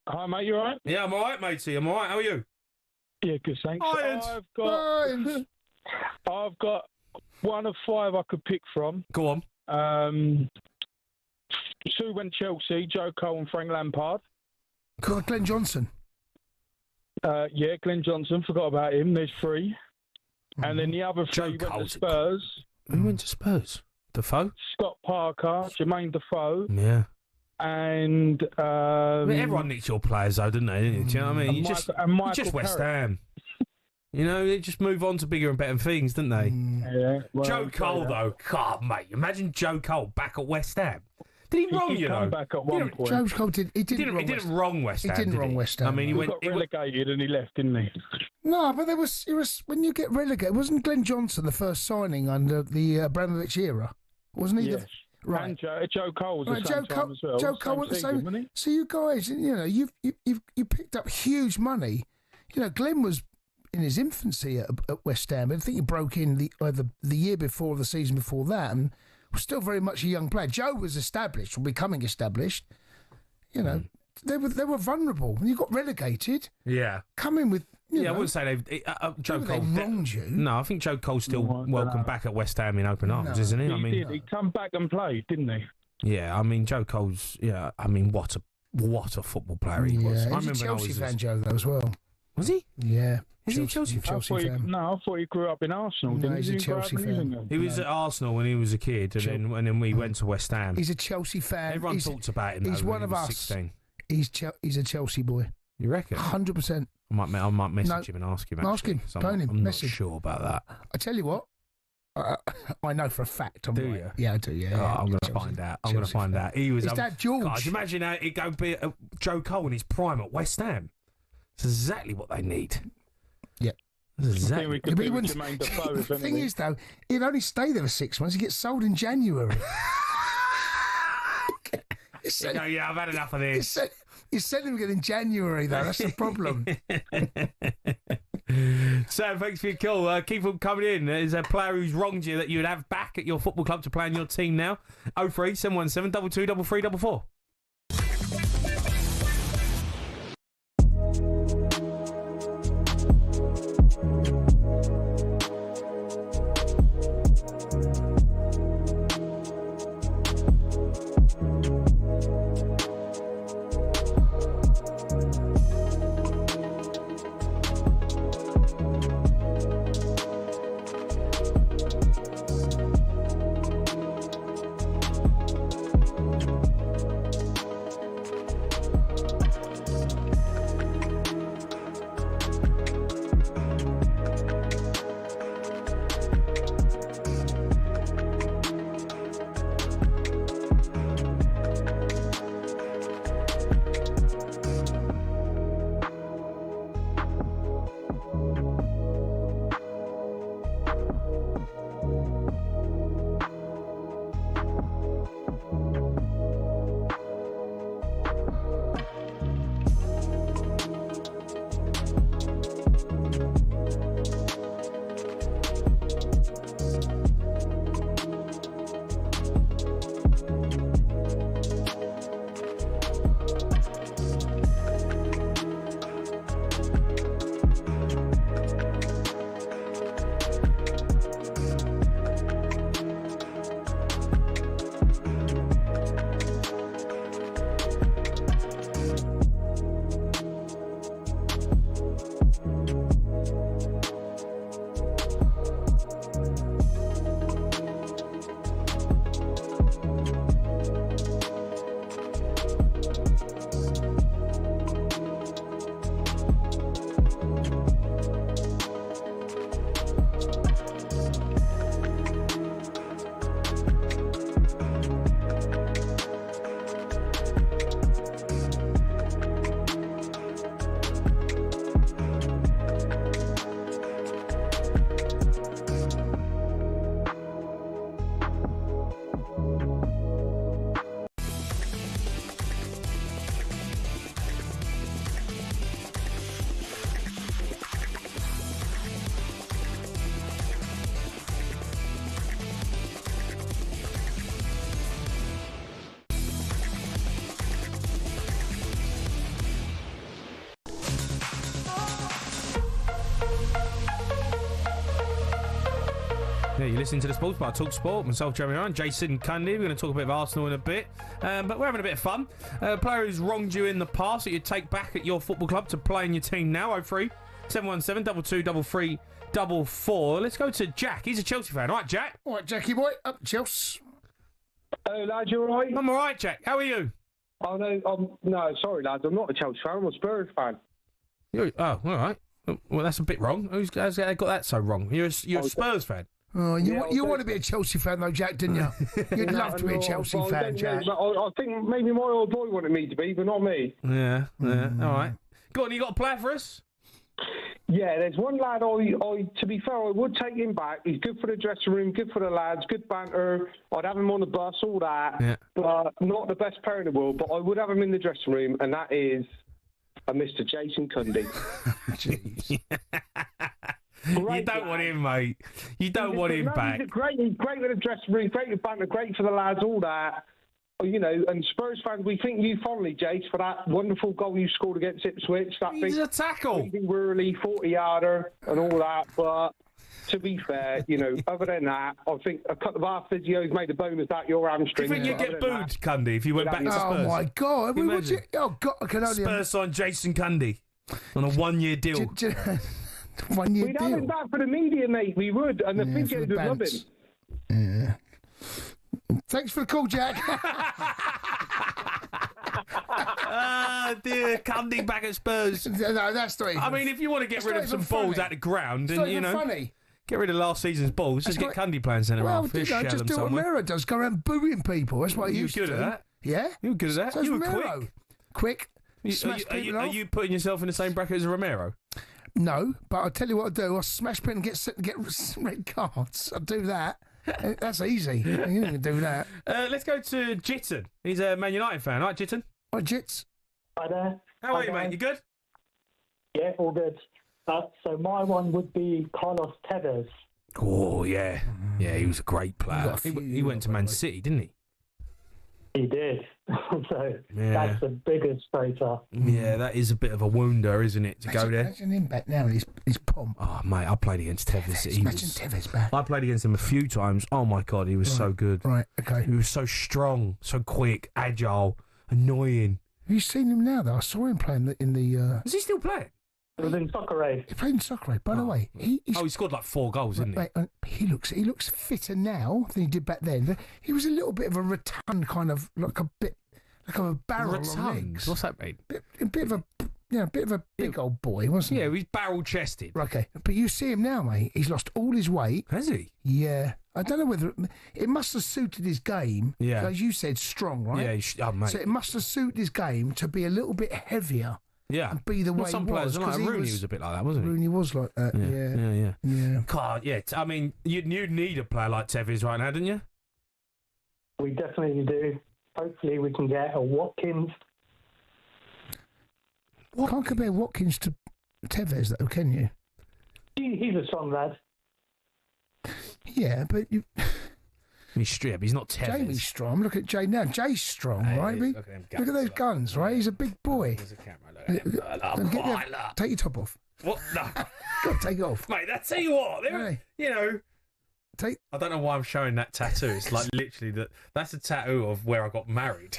Hi, mate. You all right? Yeah, I'm all right, matey. I'm all right. How are you? Yeah, good, thanks. Irons. I've got 1 of 5 I could pick from. Go on. 2 went Chelsea, Joe Cole and Frank Lampard. Glenn Johnson. Glenn Johnson, forgot about him. There's 3. And then the other 3 went to Spurs. Who went to Spurs? Defoe? Scott Parker, Jermaine Defoe. Yeah. and everyone nicks your players, though, didn't they? Do you know what I mean? You're just West Ham. You know, they just move on to bigger and better things, didn't they? Yeah, well, Joe Cole, though, God, mate, imagine Joe Cole back at West Ham. Did he wrong you, though? Back at one point. Joe Cole didn't wrong West Ham. He didn't wrong West Ham. I mean, he got relegated and he left, didn't he? No, but it was when you get relegated. Wasn't Glenn Johnson the first signing under the Abramovich era? Wasn't he? Yes. Right. And Joe Cole was the same time as well. Joe Cole at the same. Wasn't he? So you guys, you know, you picked up huge money. You know, Glenn was in his infancy at West Ham. I think he broke in either the year before or the season before that, and was still very much a young player. Joe was established, or becoming established. You know, they were vulnerable. When you got relegated, come in with. I wouldn't say Joe Cole wronged you. No, I think Joe Cole's still welcome back at West Ham in open arms, isn't he? He did. He come back and played, didn't he? Yeah, I mean Joe Cole's. Yeah, I mean what a football player he was. I remember a Chelsea fan, Joe, though, as well. Was he? Yeah. Is he a Chelsea fan? No, I thought he grew up in Arsenal. No, he's a Chelsea fan. He was at Arsenal when he was a kid, and then we went to West Ham. He's a Chelsea fan. Everyone talks about him. He's one of us. 16. He's a Chelsea boy. You reckon? 100%. I might message him and ask him. Ask him. Phone him. I'm message. Not sure about that. I tell you what. I know for a fact. Do you? Yeah, I do. Yeah. I'm going to find out. I'm going to find out. He was. Is that George? God, imagine how he'd go be Joe Cole in his prime at West Ham. It's exactly what they need. Yeah. Exactly. The thing is, though, he'd only stay there for 6 months. He gets sold in January. Yeah, I've had enough of this. You sent him again in January, though. That's the problem. Sam, thanks for your call. Keep them coming in. There's a player who's wronged you that you'd have back at your football club to play in your team now. 03 717 22 33 Yeah, you're listening to the Sports Bar, talkSPORT. Myself, Jamie O'Hara, Jason Cundy. We're going to talk a bit of Arsenal in a bit, but we're having a bit of fun. A player who's wronged you in the past that you'd take back at your football club to play in your team now. 03 717 22 33 44. Let's go to Jack. He's a Chelsea fan. All right, Jack. All right, Jackie boy. Up Chelsea. Hello, lad. You all right? I'm all right, Jack. How are you? Oh, no, no, sorry, lads. I'm not a Chelsea fan. I'm a Spurs fan. Oh, all right. Well, that's a bit wrong. How's got that so wrong? You're a Spurs fan. Oh, you want to be a Chelsea fan, though, Jack, didn't you? You'd love to be a Chelsea fan, Jack. I think maybe my old boy wanted me to be, but not me. Yeah. All right. Go on, you got a plan for us? Yeah, there's one lad, to be fair, I would take him back. He's good for the dressing room, good for the lads, good banter. I'd have him on the bus, all that. Yeah. But not the best player in the world, but I would have him in the dressing room, and that is a Mr. Jason Cundy. Jeez. You don't want him, mate. You don't want him back. He's great with the dressing room, great with banter, great for the lads, all that. You know, and Spurs fans, we think you fondly, Jace, for that wonderful goal you scored against Ipswich. That He's a tackle. Whirly 40-yarder and all that. But to be fair, you know, other than that, I think a couple of our physios made a bonus out your hamstring. Do you think you'd get booed, Cundy, if you went back to Spurs? Oh, my God. Oh, God, I can only... Spurs signed Jason Cundy on a one-year deal. 1 year We'd deal. have him back for the media, mate. We would. And the physios would love him. Yeah. Thanks for the call, Jack. Ah, dear, Cundy back at Spurs. No, that's not even... I mean, if you want to get rid of some balls out the ground, and you know, funny. Get rid of last season's balls, just get Cundy playing centre half. Just do what Miro does, go around booing people. That's what he used to do. You were good at that. Yeah? You were good at that. So you were Miro. Quick. Are you putting yourself in the same bracket as Romero? No, but I'll tell you what I'll do. I'll smash pen and get red cards. I'll do that. That's easy. You can do that. Let's go to Jitten. He's a Man United fan, right, Jitten? Hi, Jits. Hi there. How are you, mate? You good? Yeah, all good. So my one would be Carlos Tevez. Oh, yeah. Yeah, he was a great player. He went to Man City, didn't he? He did. So that's the biggest traitor. Yeah, that is a bit of a wounder, isn't it, to go there? Imagine him back now in his pomp. Oh, mate, I played against Tevez. Imagine Tevez back. I played against him a few times. Oh, my God, he was so good. Right, okay. He was so strong, so quick, agile, annoying. Have you seen him now, though? I saw him playing in the... Is he still playing? It was in Soccer Aid. He played in Soccer Aid, by the way. He scored like 4 goals, didn't he? Mate, he looks fitter now than he did back then. He was a little bit of a rotund kind of, like a barrel on legs. What's that mean? A bit of a big old boy, wasn't he? Yeah, he's barrel-chested. Okay, but you see him now, mate. He's lost all his weight. Has he? Yeah. I don't know whether... It must have suited his game. Yeah. As you said, strong, right? Yeah, mate. So it must have suited his game to be a little bit heavier. Yeah. And be the way some he was. players like Rooney was a bit like that, wasn't he? Rooney was like that, yeah. God, yeah. I mean, you'd need a player like Tevez right now, didn't you? We definitely do. Hopefully we can get a Watkins. Can't compare Watkins to Tevez, though, can you? He's a strong lad. Yeah, but you... He's not Tevez. Jamie's strong. Look at Jay now. Jay's strong, right? Look at those guns, right? He's a big boy. There's a camera. Look. Take your top off. What? No. God, take it off. Mate, I tell you what. You know... I don't know why I'm showing that tattoo. It's like literally that's a tattoo of where I got married.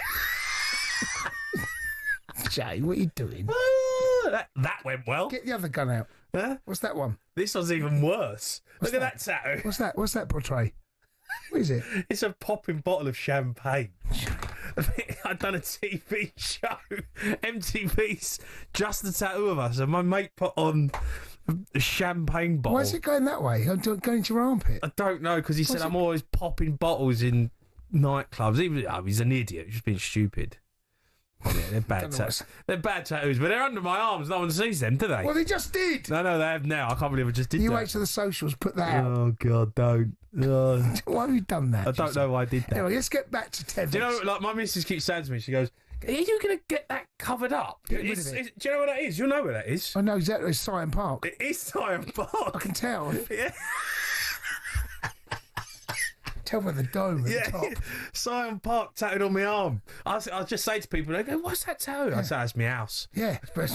Jay, what are you doing? That went well. Get the other gun out. Huh? What's that one? This one's even worse. Look at that tattoo. What's that portray? What is it? It's a popping bottle of champagne. I'd done a TV show. MTV's just the tattoo of us, and my mate put on a champagne bottle. Why is it going that way? Going into your armpit? I don't know, because he said I'm always popping bottles in nightclubs. He's an idiot. He's just being stupid. Yeah, they're bad tattoos. They're bad tattoos, but they're under my arms. No one sees them, do they? Well, they just did. No, they have now. I can't believe I just did that. You wait till the socials put that out. Oh, God, don't. Why have you done that? I don't know why I did that. Anyway, let's get back to Tevez. Do you know, like, my missus keeps saying to me, she goes, are you going to get that covered up? Do you know what that is? You'll know where that is. I know exactly. It's Syon Park. It is Syon Park. I can tell. Yeah. Tell by the dome at the top. Syon Park tattooed on my arm. I'll just say to people, they go, what's that tattoo? I say, that's my house. Yeah. I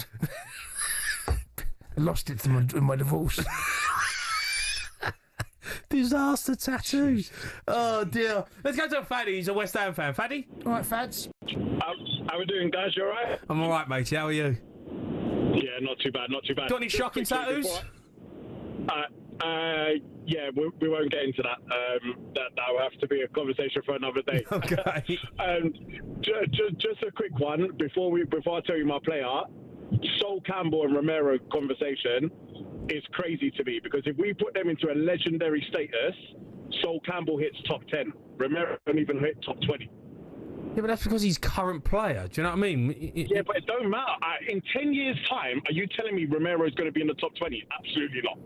lost it in my divorce. Disaster tattoo. Oh, dear. Let's go to Faddy. He's a West Ham fan. Faddy? All right, Fads. How we doing, guys? You all right? I'm all right, mate. How are you? Yeah, not too bad, not too bad. Got any shocking tattoos? Yeah, we won't get into that. That will have to be a conversation for another day. Okay. Just a quick one before I tell you my player. Sol Campbell and Romero conversation is crazy to me, because if we put them into a legendary status, Sol Campbell hits top 10. Romero don't even hit top 20. Yeah, but that's because he's current player. Do you know what I mean? Yeah, but it don't matter. In 10 years' time, are you telling me Romero is going to be in the top 20? Absolutely not.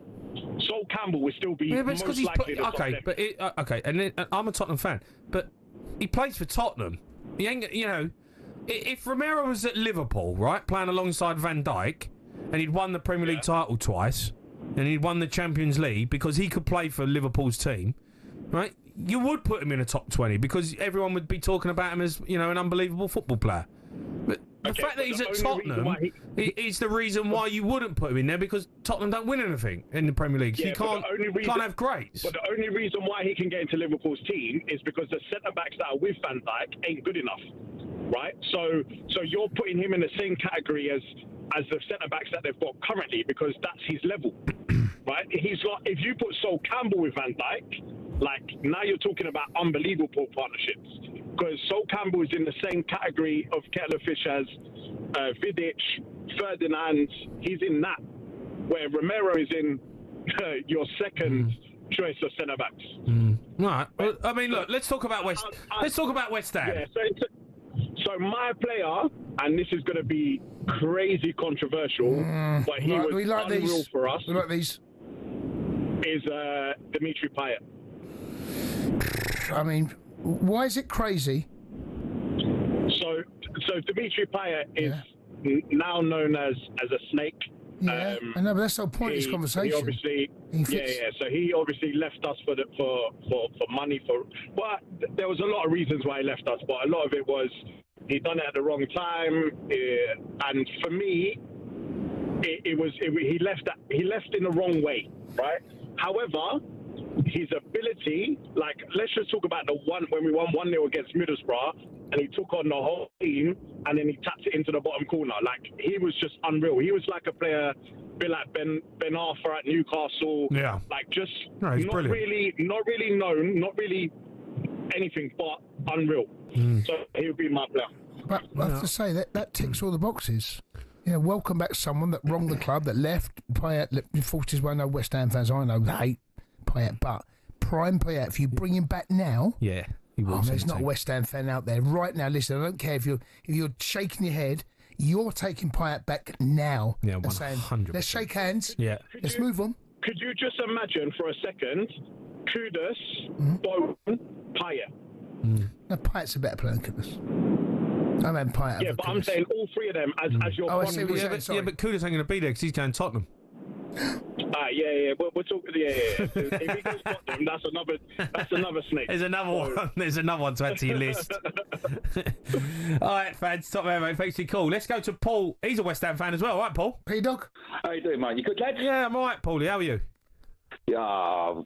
Sol Campbell will still be most likely the top 10. Okay, and then, I'm a Tottenham fan, but he plays for Tottenham. He ain't, you know, if Romero was at Liverpool, right, playing alongside Van Dijk, and he'd won the Premier League title twice, and he'd won the Champions League because he could play for Liverpool's team, right? You would put him in a top 20 because everyone would be talking about him as, you know, an unbelievable football player. But the fact that he's at Tottenham is the reason why you wouldn't put him in there, because Tottenham don't win anything in the Premier League. So you can't have greats. But the only reason why he can get into Liverpool's team is because the centre-backs that are with Van Dijk ain't good enough, right? So you're putting him in the same category as the centre-backs that they've got currently, because that's his level, right? He's got, if you put Sol Campbell with Van Dijk, like, now you're talking about unbelievable partnerships, because Sol Campbell is in the same category of kettle of fish as Vidic, Ferdinand. He's in that, where Romero is in your second choice of centre backs. Right. Well, I mean, look. Let's talk about West. Let's talk about West Ham. Yeah. So my player, and this is going to be crazy controversial, but he was unreal for us. We like these. Is Dimitri Payet. I mean, why is it crazy? So Dimitri Payet is now known as a snake. Yeah, I know, but that's the whole point of this conversation. He obviously, So he obviously left us for money. But there was a lot of reasons why he left us. But a lot of it was he done it at the wrong time, and for me, he left in the wrong way, right? However, his ability, like, let's just talk about the one when we won 1-0 against Middlesbrough, and he took on the whole team, and then he tapped it into the bottom corner. Like, he was just unreal. He was like a player, a bit like Ben Arthur at Newcastle. Yeah. Like, just not really known, not really anything but unreal. So he would be my player. But I have to say that ticks all the boxes. You know, welcome back someone that wronged the club, that left. Payet, forces well, no West Ham fans I know hate Payet, but prime Payet, if you bring him back now, he wants there's not a West Ham fan out there right now. Listen, I don't care if you're shaking your head. You're taking Payet back now. Yeah, 100%. Let's shake hands. Yeah, let's move on. Could you just imagine for a second, Kudus, Bowen, Payet? No, Payet's a better player than Kudus. I mean Payet. Yeah, but I'm saying all three of them as your. I see what you're saying. But Kudus ain't going to be there because he's going to Tottenham. Yeah. We're talking. Yeah. If he goes Tottenham, that's another snake. There's another one. There's another one to add to your list. All right, fans, top man, mate. Thanks for your call. Let's go to Paul. He's a West Ham fan as well. All right, Paul. P-Dog. How you doing, mate? You good, lad? Yeah, I'm all right, Paulie. How are you? Yeah.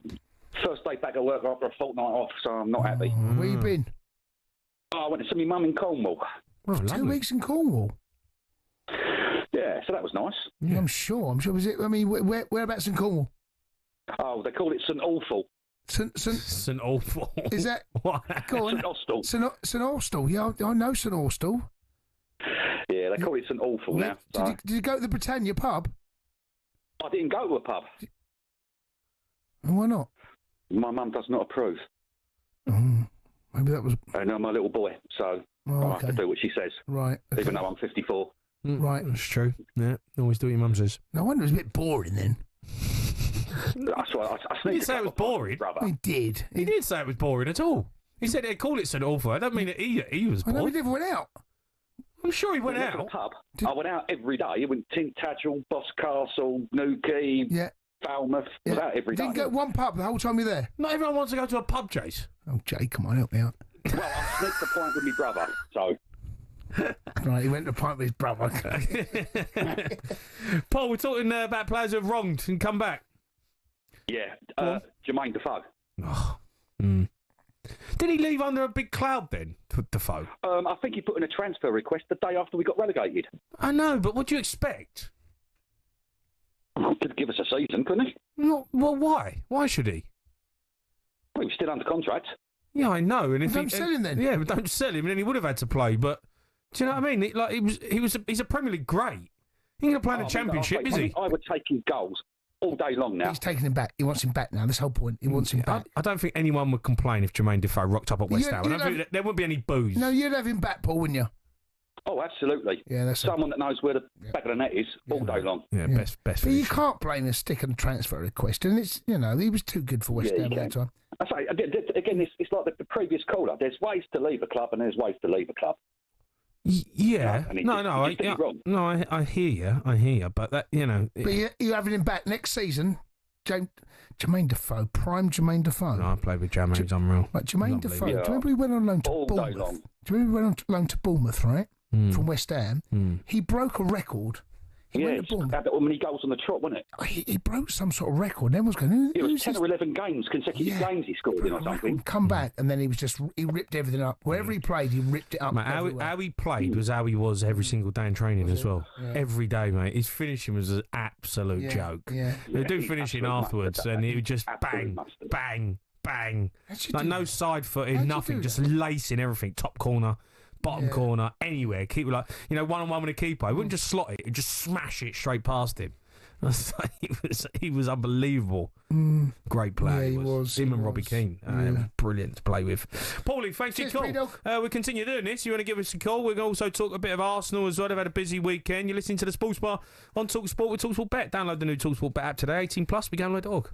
First day back at work after a fortnight off, so I'm not happy. Where you been? I went to see my mum in Cornwall. Oh, 2 weeks in Cornwall. Yeah, so that was nice. Yeah. I'm sure. Was it? I mean, whereabouts in Cornwall? Oh, they call it St Awful. St Awful. Is that what? Go on. St Austell. St Austell. Yeah, I know St Austell. Yeah, they call it St Awful now. Did you go to the Britannia pub? I didn't go to a pub. Why not? My mum does not approve. Maybe that was. And I'm a little boy, so I have to do what she says. Right. Okay. Even though I'm 54. Right. That's true. Yeah. Always do what your mum says. No wonder it was a bit boring then. That's why I He didn't say it was boring. Brother. He did. He didn't say it was boring at all. He said they called it St Awful. I don't mean that he was bored. I know, he never went out. I'm sure he went out. To the pub. I went out every day. I went to Tintagel, Boscastle, Newquay, Falmouth. I was out every day. Didn't go one pub the whole time you're there. Not everyone wants to go to a pub, Jace. Oh, Jay, come on, help me out. Well, I sneaked a pint with my brother, so. Right, he went to a pint with his brother. Paul, we're talking about players who have wronged and come back. Yeah, Jermaine Defoe. Oh. Did he leave under a big cloud then, Defoe? I think he put in a transfer request the day after we got relegated. I know, but what do you expect? I Could give us a season, couldn't he? Well, why? Why should he? Well, he was still under contract. Yeah, I know. And if don't sell him then. Yeah, but don't sell him, and then he would have had to play. But do you know what I mean? He's a Premier League great. He ain't going to play in the Championship, is he? I would take him goals all day long now. He's taking him back. He wants him back now. This whole point. He wants him back. I don't think anyone would complain if Jermaine Defoe rocked up at West Ham. There wouldn't be any boos. No, you'd have him back, Paul, wouldn't you? Oh, absolutely. Yeah, that's someone that knows where the back of the net is all day long. Yeah, best. But you can't blame a stick and transfer request, and it's he was too good for West Ham at that time. I say again, it's like the previous caller. There's ways to leave a club, and there's ways to leave a club. Yeah, I hear you, but that But you're having him back next season, Jermaine Defoe, prime Jermaine Defoe. No, I played with Jermaine. He's unreal. Like Jermaine Defoe. Do you remember he went on loan to Bournemouth? Do you remember he went on loan to Bournemouth, right? From West Ham. He broke a record. He went to Bournemouth. Had that many goals on the trot, wasn't it? He broke some sort of record. Everyone's going, it was 10 or 11 consecutive games he scored in or something. Come back, and then he ripped everything up. Wherever he played, he ripped it up. Mate, how he played was how he was every single day in training as well. Yeah. Every day, mate. His finishing was an absolute joke. Yeah. They do finishing afterwards, and it would just bang, bang, bang. Like no side footing, nothing, just lacing everything. Top corner. Bottom corner, anywhere. Keep like one-on-one with a keeper. He wouldn't just slot it; he'd just smash it straight past him. He was unbelievable. Great player. Yeah, he was. Him and Robbie Keane. Brilliant to play with. Paulie, thanks for your call. We continue doing this. You want to give us a call? We're going to also talk a bit of Arsenal as well. They've had a busy weekend. You're listening to the Sports Bar on talkSPORT with talkSPORT Bet. Download the new talkSPORT Bet app today. 18 plus. We go and dog.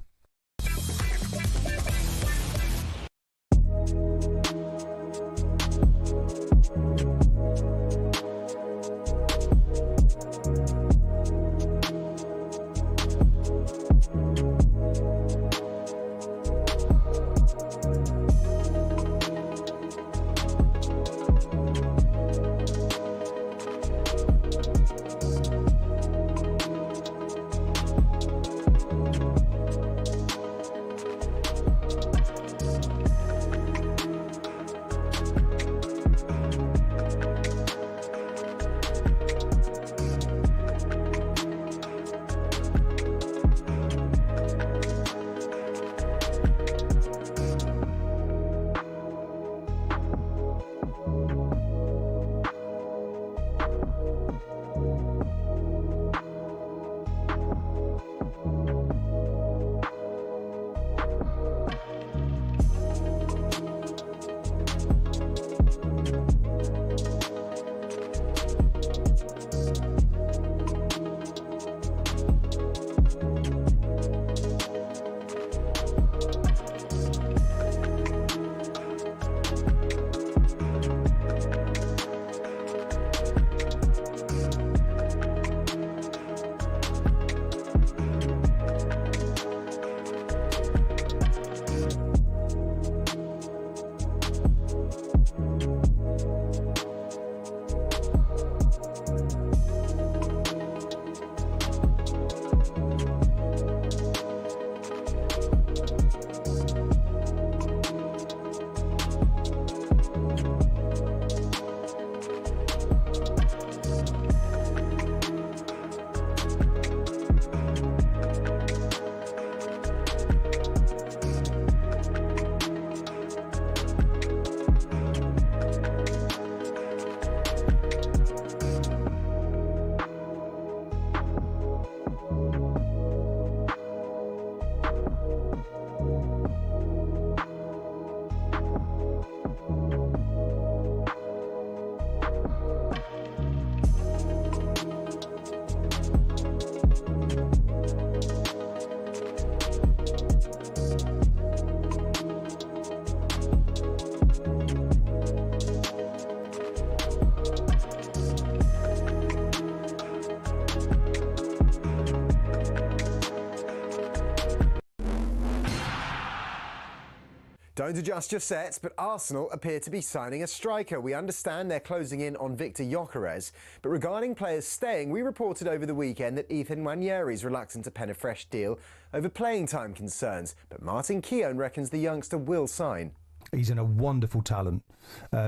Don't adjust your sets, but Arsenal appear to be signing a striker. We understand they're closing in on Victor Gyökeres, but regarding players staying, we reported over the weekend that Ethan Nwaneri's reluctant to pen a fresh deal over playing time concerns, but Martin Keown reckons the youngster will sign. He's a wonderful talent.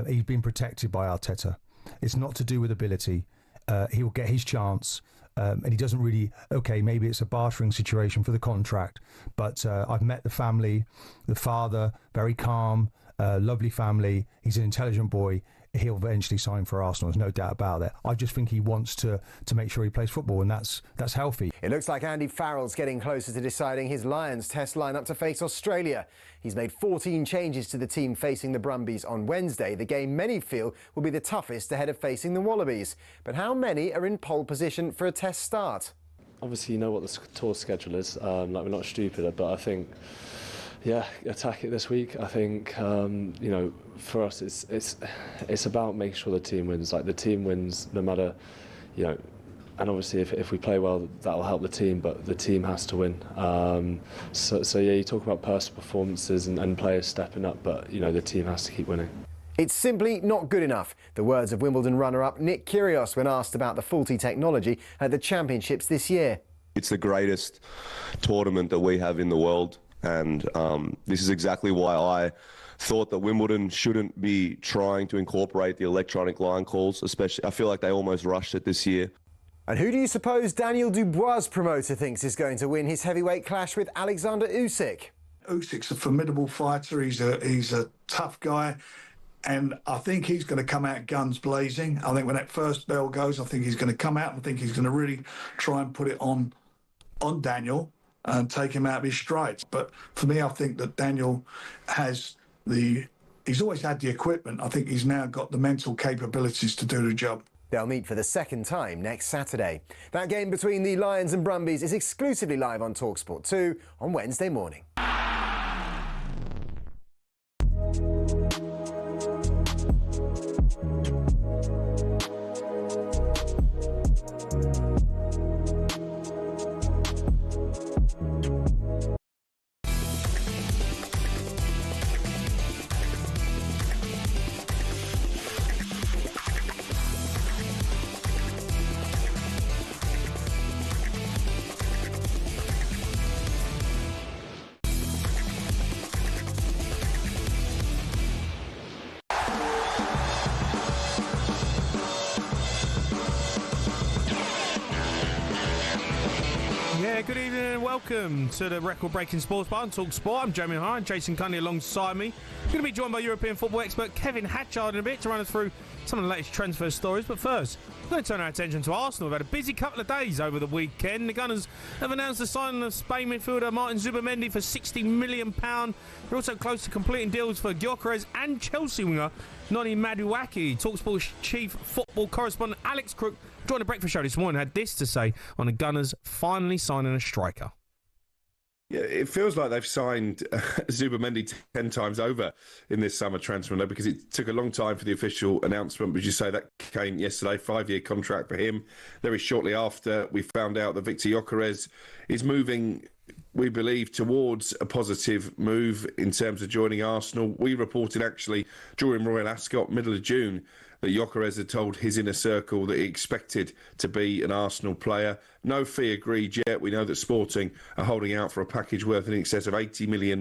He's been protected by Arteta. It's not to do with ability. He will get his chance. and he doesn't really, okay, maybe it's a bartering situation for the contract, but I've met the family, the father, very calm, lovely family. He's an intelligent boy. He'll eventually sign for Arsenal. There's no doubt about that. I just think he wants to make sure he plays football, and that's healthy. It looks like Andy Farrell's getting closer to deciding his Lions test lineup to face Australia. He's made 14 changes to the team facing the Brumbies on Wednesday, the game many feel will be the toughest ahead of facing the Wallabies. But how many are in pole position for a test start? Obviously, you know what the tour schedule is. Like, we're not stupid, but I think, yeah, attack it this week. I think, you know, for us, it's about making sure the team wins. Like, the team wins no matter, you know, and obviously if we play well, that will help the team, but the team has to win. So yeah, you talk about personal performances and players stepping up, but, you know, the team has to keep winning. It's simply not good enough. The words of Wimbledon runner-up Nick Kyrgios when asked about the faulty technology at the championships this year. It's the greatest tournament that we have in the world. And this is exactly why I thought that Wimbledon shouldn't be trying to incorporate the electronic line calls, especially. I feel like they almost rushed it this year. And who do you suppose Daniel Dubois' promoter thinks is going to win his heavyweight clash with Alexander Usyk? Usyk's a formidable fighter. He's a tough guy. And I think he's going to come out guns blazing. I think when that first bell goes, I think he's going to come out and I think he's going to really try and put it on Daniel and take him out of his strides. But for me, I think that Daniel he's always had the equipment. I think he's now got the mental capabilities to do the job. They'll meet for the second time next Saturday. That game between the Lions and Brumbies is exclusively live on talkSPORT 2 on Wednesday morning. Good evening and welcome to the record-breaking sports bar on talkSPORT. I'm Jamie O'Hara and Jason Cundy alongside me. We're going to be joined by European football expert Kevin Hatchard in a bit to run us through some of the latest transfer stories. But first, we're going to turn our attention to Arsenal. We've had a busy couple of days over the weekend. The Gunners have announced the signing of Spain midfielder Martin Zubamendi for £60 million. They're also close to completing deals for Gyökeres and Chelsea winger Noni Madueke. talkSPORT's chief football correspondent Alex Crook joined the breakfast show this morning, had this to say on the Gunners finally signing a striker. Yeah, it feels like they've signed Zubamendi 10 times over in this summer transfer window because it took a long time for the official announcement. But as you say, that came yesterday, 5-year contract for him. Very shortly after, we found out that Victor Gyökeres is moving, we believe, towards a positive move in terms of joining Arsenal. We reported actually during Royal Ascot, middle of June, that Gyökeres had told his inner circle that he expected to be an Arsenal player. No fee agreed yet. We know that Sporting are holding out for a package worth in excess of €80 million.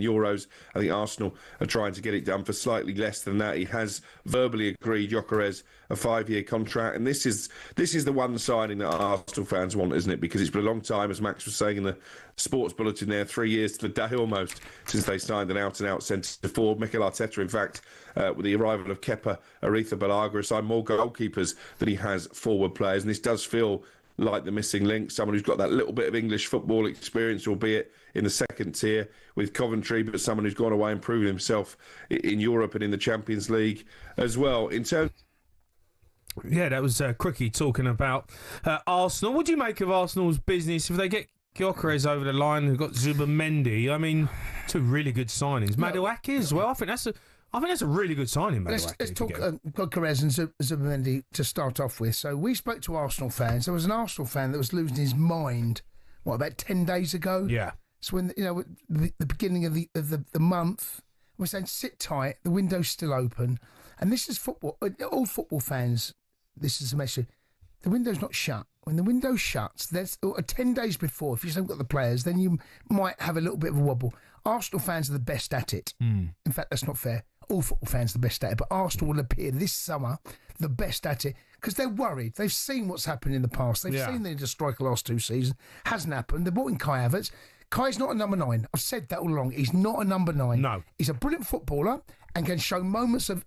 I think Arsenal are trying to get it done for slightly less than that. He has verbally agreed, Gyökeres, a 5-year contract. And this is the one signing that Arsenal fans want, isn't it? Because it's been a long time, as Max was saying in the sports bulletin there, 3 years to the day almost since they signed an out-and-out centre forward. Mikel Arteta, in fact, with the arrival of Kepa Arrizabalaga, has signed more goalkeepers than he has forward players. And this does feel like the missing link, someone who's got that little bit of English football experience, albeit in the second tier with Coventry, but someone who's gone away and proven himself in Europe and in the Champions League as well. In terms... Yeah, that was Crookie talking about Arsenal. What do you make of Arsenal's business if they get Gyökeres over the line? They've got Zubamendi. I mean, two really good signings. Madueke as well. I think that's a really good signing, Let's talk Gyökeres and Zubamendi to start off with. So we spoke to Arsenal fans. There was an Arsenal fan that was losing his mind, about 10 days ago? Yeah. So when, the beginning of the month, we're saying sit tight, the window's still open. And this is football. All football fans, this is a message. The window's not shut. When the window shuts, there's 10 days before, if you haven't got the players, then you might have a little bit of a wobble. Arsenal fans are the best at it. In fact, that's not fair. all football fans the best at it, but Arsenal will appear this summer the best at it because they're worried. They've seen what's happened in the past. They've seen the striker last 2 seasons. Hasn't happened. They brought in Kai Havertz. Kai's not a number 9. I've said that all along. He's not a number 9. No. He's a brilliant footballer and can show moments of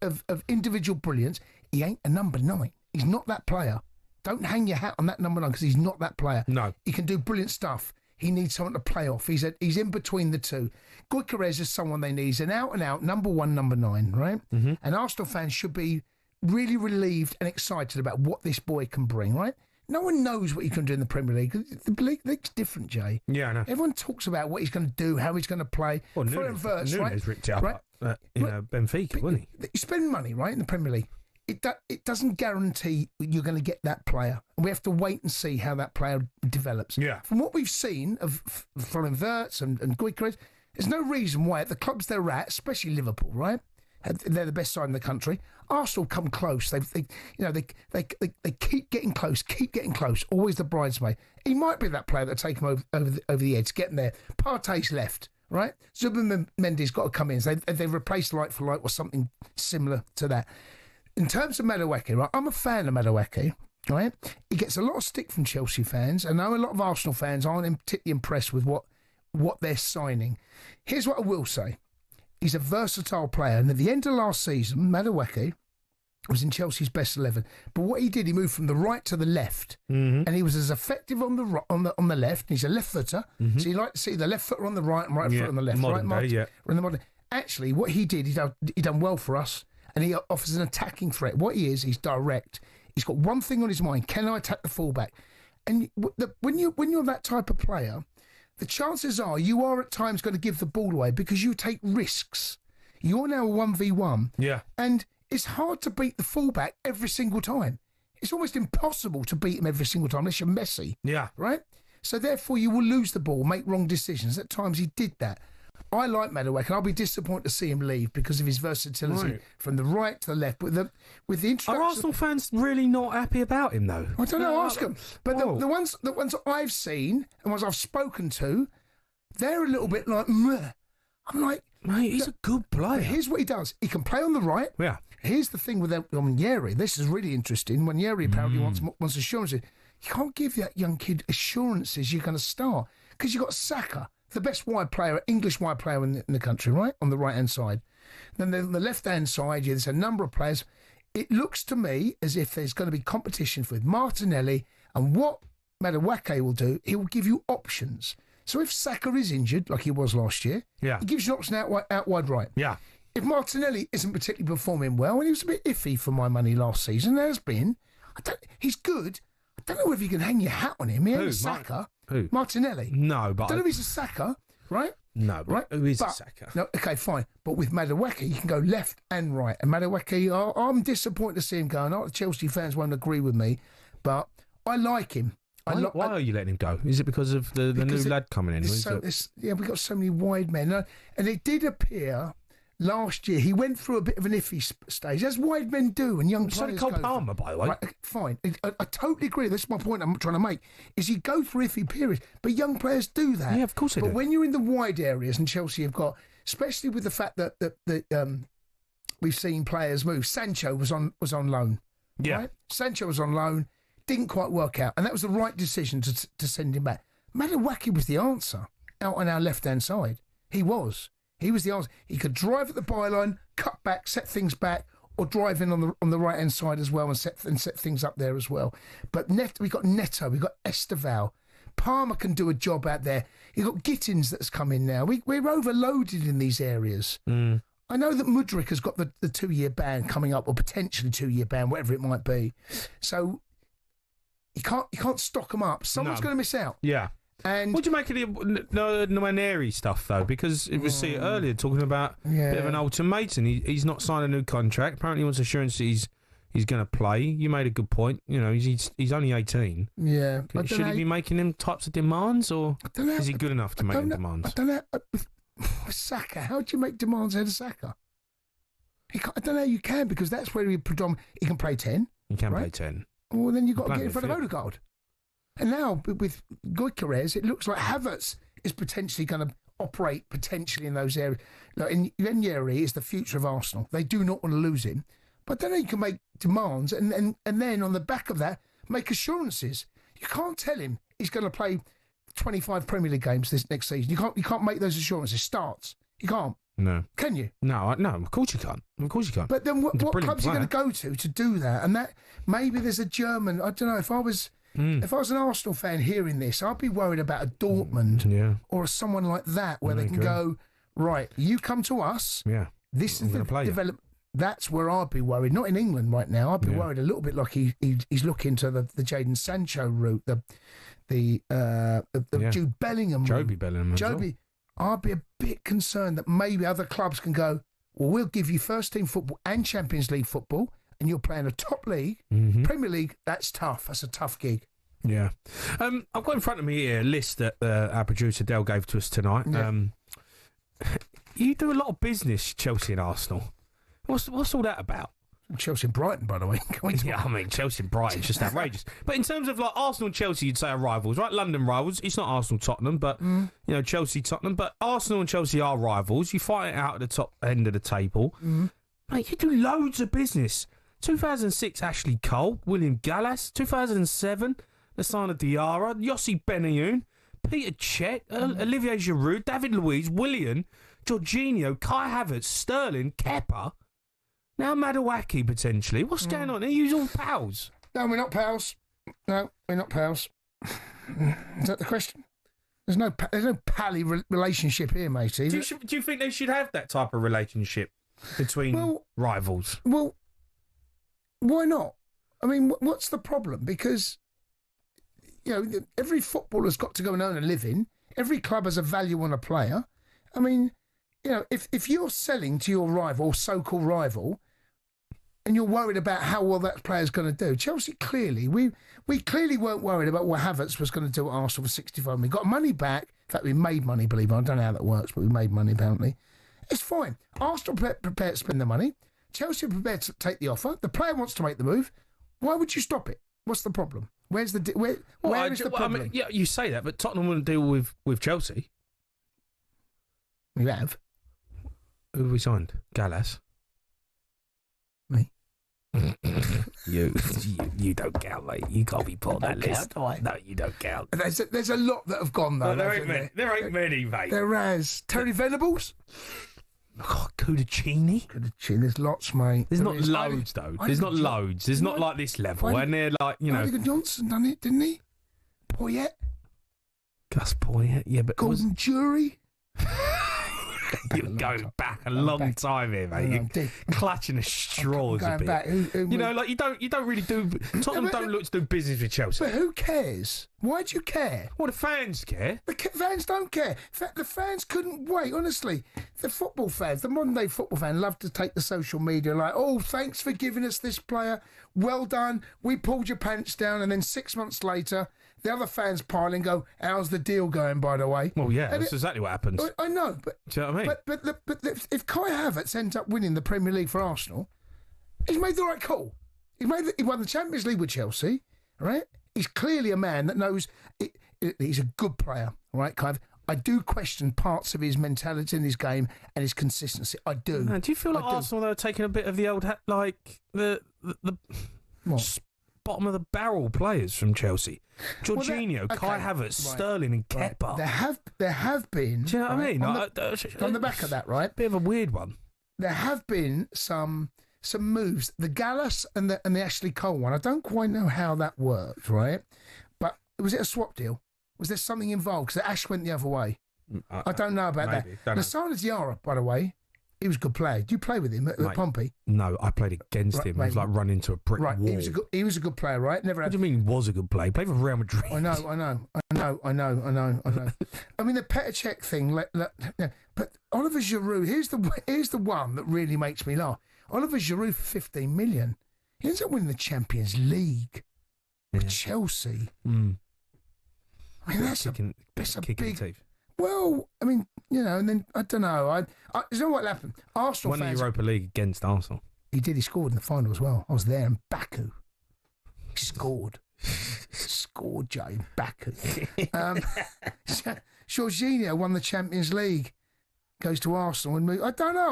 individual brilliance. He ain't a number 9. He's not that player. Don't hang your hat on that number 9 because he's not that player. No. He can do brilliant stuff. He needs someone to play off. He's in between the two. Gyökeres is someone they need. He's an out-and-out number 1, number 9, right? Mm-hmm. And Arsenal fans should be really relieved and excited about what this boy can bring, right? No one knows what he can do in the Premier League. The league's different, Jay. Yeah, I know. Everyone talks about what he's going to do, how he's going to play. Well, Nunes ripped it up at Benfica, wasn't he? You spend money, right, in the Premier League. It doesn't guarantee you're going to get that player. We have to wait and see how that player develops. Yeah. From what we've seen of Florian Wirtz and Gyökeres, there's no reason why at the clubs they're at, especially Liverpool, right? They're the best side in the country. Arsenal come close. They keep getting close. Always the bridesmaid. He might be that player that take him over the edge, getting there. Partey's left, right? Zubimendi's got to come in. So they've replaced like for like or something similar to that. In terms of Madueke, right? I'm a fan of Madueke, right? He gets a lot of stick from Chelsea fans. I know a lot of Arsenal fans aren't particularly impressed with what they're signing. Here's what I will say. He's a versatile player, and at the end of last season, Madueke was in Chelsea's best 11. But what he did, he moved from the right to the left, and he was as effective on the left. He's a left footer, so you like to see the left footer on the right and right foot on the left. Modern right, day, in the modern. Actually, what he did, he done well for us, and he offers an attacking threat. What he is, he's direct. He's got one thing on his mind: can I attack the fullback? And when you're that type of player, the chances are you are at times going to give the ball away because you take risks. You're now a 1v1. Yeah. And it's hard to beat the fullback every single time. It's almost impossible to beat him every single time unless you're Messi. Yeah. Right? So therefore you will lose the ball, make wrong decisions. At times he did that. I like Madueke, and I'll be disappointed to see him leave because of his versatility from the right to the left. With the introduction, are Arsenal fans really not happy about him though? I don't know. Ask them. But the ones I've seen and ones I've spoken to, they're a little bit like, meh. I'm like, mate, he's a good player. Here's what he does. He can play on the right. Yeah. Here's the thing with Wanjeri. This is really interesting. Wanjeri apparently wants assurances. You can't give that young kid assurances you're going to start because you've got Saka, the best wide player, English wide player in the country, right? On the right-hand side. Then on the left-hand side, there's a number of players. It looks to me as if there's going to be competition with Martinelli, and what Madueke will do, he will give you options. So if Saka is injured, like he was last year, he gives you an option out wide right. Yeah. If Martinelli isn't particularly performing well, and he was a bit iffy for my money last season, has been, he's good. I don't know if you can hang your hat on him. He ain't a Saka. Who? Martinelli. No, but I don't know if he's a Saka, right? No, but right? Who is a Saka? No, okay, fine. But with Madueke, you can go left and right. And Madueke, I'm disappointed to see him go. I know the Chelsea fans won't agree with me, but I like him. Why are you letting him go? Is it because of the new lad coming in? We've got so many wide men. And it did appear last year he went through a bit of an iffy stage, as wide men do, and young players Cole Palmer, by the way. Right, fine. I totally agree. That's my point I'm trying to make, is you go through iffy periods, but young players do that. Yeah, of course they do. But when you're in the wide areas, and Chelsea have got, especially with the fact that we've seen players move. Sancho was on loan. Yeah. Right? Sancho was on loan. Didn't quite work out, and that was the right decision to send him back. Madueke was the answer out on our left-hand side. He was the answer. He could drive at the byline, cut back, set things back, or drive in on the right-hand side as well and set things up there as well. But we got Neto, we got Esteval. Palmer can do a job out there. You've got Gittins that's come in now. We're overloaded in these areas. I know that Mudryk has got the 2-year ban coming up, or potentially 2-year ban, whatever it might be. So you can't stock them up. Someone's going to miss out. Yeah. And what do you make of the Nwaneri stuff, though? Because we see it earlier talking about a bit of an ultimatum. He's not signed a new contract. Apparently, he wants assurance that he's going to play. You made a good point. You know, he's only 18. Yeah. Should he be making them types of demands, or is he good enough to make them demands? I don't know. With Saka, how do you make demands out of Saka? I don't know how you can, because that's where he can play 10. He can play 10. Well, then you've got to get in front of Odegaard. And now, with Gyökeres, it looks like Havertz is potentially going to operate potentially in those areas. Look, Ranieri is the future of Arsenal. They do not want to lose him. But then he can make demands and then on the back of that, make assurances. You can't tell him he's going to play 25 Premier League games this next season. You can't make those assurances. Starts. You can't. No. Can you? No, of course you can't. Of course you can't. But then what club's he player. going to go to do that? And that maybe there's a German. I don't know. If I was an Arsenal fan hearing this, I'd be worried about a Dortmund or someone like that where they can go, right, you come to us. Yeah. This is the development. That's where I'd be worried. Not in England right now. I'd be worried a little bit like he's looking to the Jadon Sancho route, the Jude Bellingham route. Joby Bellingham. Joby. I'd be a bit concerned that maybe other clubs can go, well, we'll give you first team football and Champions League football, and you're playing a top league. Premier League, that's tough. That's a tough gig. Yeah. I've got in front of me here a list that our producer Dell gave to us tonight. Yeah. You do a lot of business, Chelsea and Arsenal. What's all that about? Chelsea and Brighton, by the way. Yeah, I mean, Chelsea and Brighton is just outrageous. But in terms of like Arsenal and Chelsea, you'd say are rivals, right? London rivals. It's not Arsenal-Tottenham, but Chelsea-Tottenham. But Arsenal and Chelsea are rivals. You fight it out at the top end of the table. Mate, you do loads of business. 2006, Ashley Cole, William Gallas. 2007, Lassana Diarra, Yossi Benayoun, Peter Cech, Olivier Giroud, David Luiz, Willian, Jorginho, Kai Havertz, Sterling, Kepa. Now Madueke, potentially. What's going on? Are you all pals? No, we're not pals. No, we're not pals. Is that the question? There's no pally relationship here, matey. Do you think they should have that type of relationship between rivals? Well, why not? I mean, what's the problem? Because, every footballer's got to go and earn a living. Every club has a value on a player. I mean, if you're selling to your rival, so-called rival, and you're worried about how well that player's going to do. Chelsea clearly, we clearly weren't worried about what Havertz was going to do at Arsenal for 65. We got money back. In fact, we made money, believe it. I don't know how that works, but we made money, apparently. It's fine. Arsenal prepared to spend the money. Chelsea are prepared to take the offer. The player wants to make the move. Why would you stop it? What's the problem? Where is the problem? I mean, yeah, you say that, but Tottenham wouldn't deal with Chelsea. You have. Who have we signed? Gallas. Me. You don't count, mate. You can't be put on that list. Count, no, you don't count. There's a lot that have gone though. There ain't many, mate. There has. Terry Venables. Oh, Cudicini. There's lots, mate. There's not loads, though. There's not loads. There's not like this level. And they're like, Oliver Johnson done it, didn't he? Poyet. Gus Poyet, yeah, but Golden Jury. You're going back a long time here, mate. You're clutching the straws a bit. Back. You don't really do. Tottenham don't look to do business with Chelsea. But who cares? Why do you care? Well, the fans care. The fans don't care. The fans couldn't wait. Honestly, the football fans, the modern day football fan, love to take the social media like, "Oh, thanks for giving us this player. Well done. We pulled your pants down." And then 6 months later, the other fans pile and go, "How's the deal going, by the way?" Well, yeah, that's exactly what happens. I know, but do you know what I mean? But if Kai Havertz ends up winning the Premier League for Arsenal, he's made the right call. He won the Champions League with Chelsea, right? He's clearly a man that knows he's a good player, right? I do question parts of his mentality in his game and his consistency. I do. Man, do you feel like Arsenal though are taking a bit of the old the bottom of the barrel players from Chelsea? Jorginho, Kai Havertz, Sterling, and Kepa. There have been. Do you know what I mean? On the back of that, right? Bit of a weird one. There have been some moves. The Gallas and the Ashley Cole one. I don't quite know how that worked, right? But was it a swap deal? Was there something involved? Because Ash went the other way. I don't know about that. Lassana Diarra, by the way, he was a good player. Did you play with him at Pompey? No, I played against him. It was like running into a brick wall. He was a good player, right? What do you mean he was a good player? He played for Real Madrid. I know. I mean, the Petr Cech thing, but Oliver Giroud, here's the one that really makes me laugh. Oliver Giroud for 15 million. He ends up winning the Champions League with Chelsea. I mean, that's a big... Well, I mean, and then, I don't know. You know what happened? Arsenal won the Europa League against Arsenal. He did. He scored in the final as well. I was there in Baku. He scored. Scored, Jay, in Baku. Jorginho won the Champions League, goes to Arsenal and move. I don't know.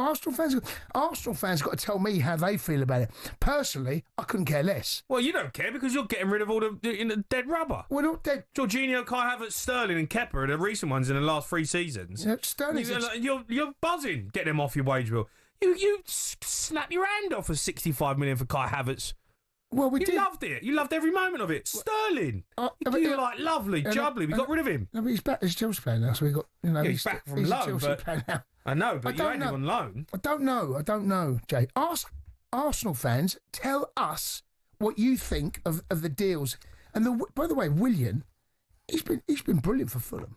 Arsenal fans got to tell me how they feel about it. Personally, I couldn't care less. Well, you don't care because you're getting rid of all the dead rubber. We're not dead. Jorginho, Kai Havertz, Sterling and Kepa are the recent ones in the last 3 seasons. Yeah, Sterling's... You're buzzing getting them off your wage bill. You snap your hand off for 65 million for Kai Havertz. Well, we did. Loved it. You loved every moment of it. Sterling. You were like, lovely, jubbly. We got rid of him. No, but he's back. He's a Chelsea player now, so we got, he's back from loan. But I know, but you had him on loan. I don't know, Jay. Ask Arsenal fans. Tell us what you think of the deals. And by the way, Willian, he's been brilliant for Fulham.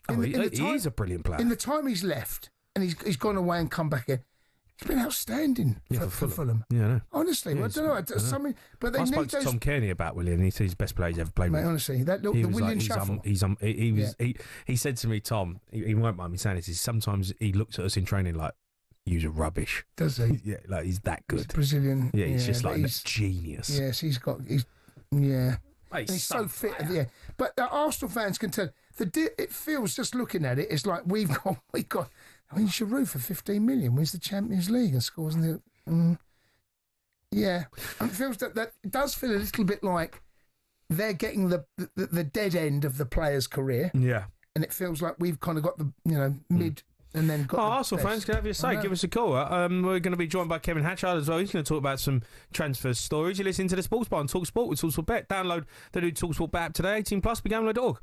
He's a brilliant player. In the time he's left, and he's gone away and come back in. He's been outstanding for Fulham. Yeah, I know. Honestly, I don't know. But they I need spoke to Tom Kearney about Willian. He said he's the best player he's ever played with. Honestly, the Willian shuffle. He said to me, Tom, he won't mind me saying this, sometimes he looks at us in training like, you're rubbish. Does he? Yeah, like he's that good. He's Brazilian. Yeah, he's just like a genius. Yes, he's so fit. Yeah, but Arsenal fans can tell. It feels, just looking at it, it's like we've got. I mean, Giroud for 15 million wins the Champions League and scores in the. Yeah, and it feels that it does feel a little bit like they're getting the dead end of the player's career. Yeah, and it feels like we've kind of got the mid. And then got Arsenal fans can have your say. Give us a call. We're going to be joined by Kevin Hatchard as well. He's going to talk about some transfer stories. You're listening to the Sports Bar on talkSPORT with talkSPORT Bet. Download the new talkSPORT Bet app today. 18 plus. Begambler.org.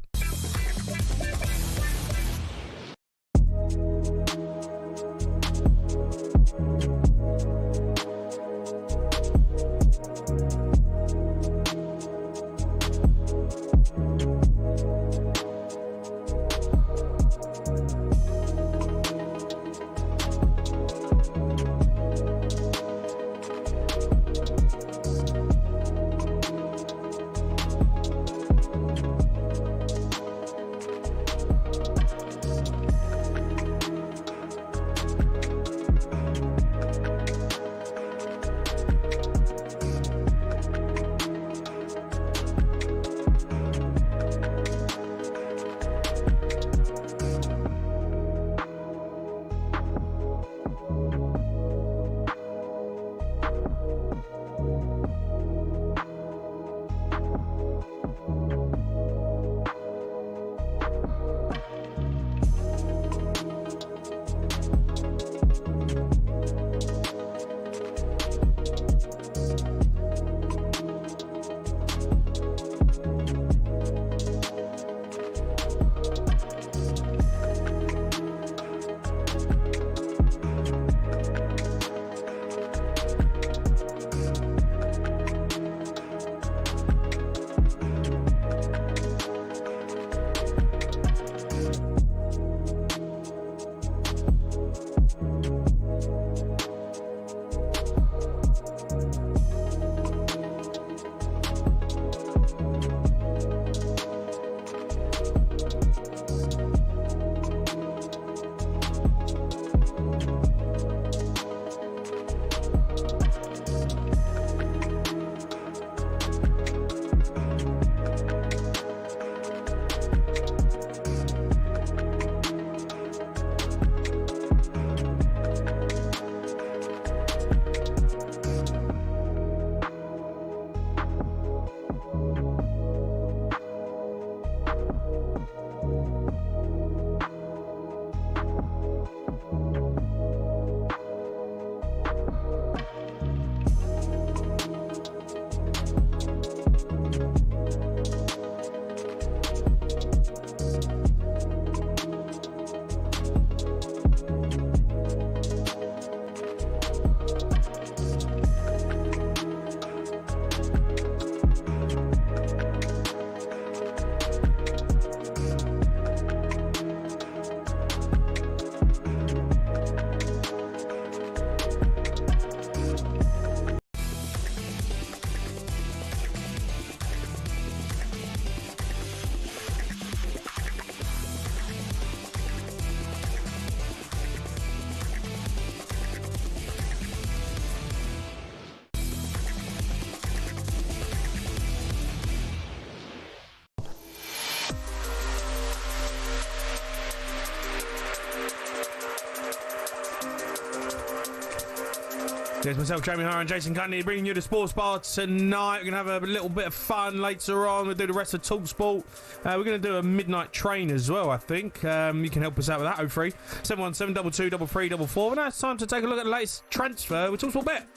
There's myself, Jamie O'Hara, and Jason Cundy bringing you the Sports Bar tonight. We're going to have a little bit of fun later on. We'll do the rest of talkSPORT. We're going to do a midnight train as well, I think. You can help us out with that, 03 717 22 3344. Now it's time to take a look at the latest transfer with talkSPORT Bet.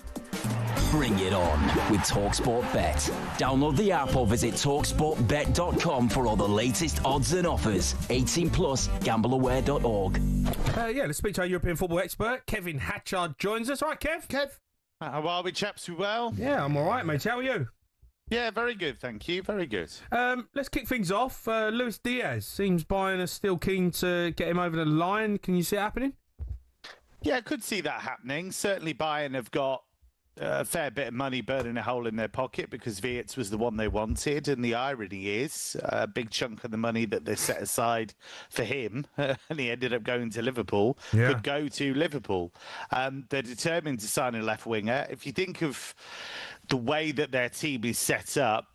Bring it on with talkSPORT Bet. Download the app or visit talksportbet.com for all the latest odds and offers. 18 plus, gambleaware.org. Let's speak to our European football expert, Kevin Hatchard, joins us. All right, Kev? How are we, chaps? We well? Yeah, I'm all right, mate. How are you? Yeah, very good, thank you. Very good. Let's kick things off. Luis Diaz seems Bayern are still keen to get him over the line. Can you see it happening? Yeah, I could see that happening. Certainly Bayern have got a fair bit of money burning a hole in their pocket because Wirtz was the one they wanted. And the irony is a big chunk of the money that they set aside for him, and he ended up going to Liverpool, could go to Liverpool. They're determined to sign a left winger. If you think of the way that their team is set up,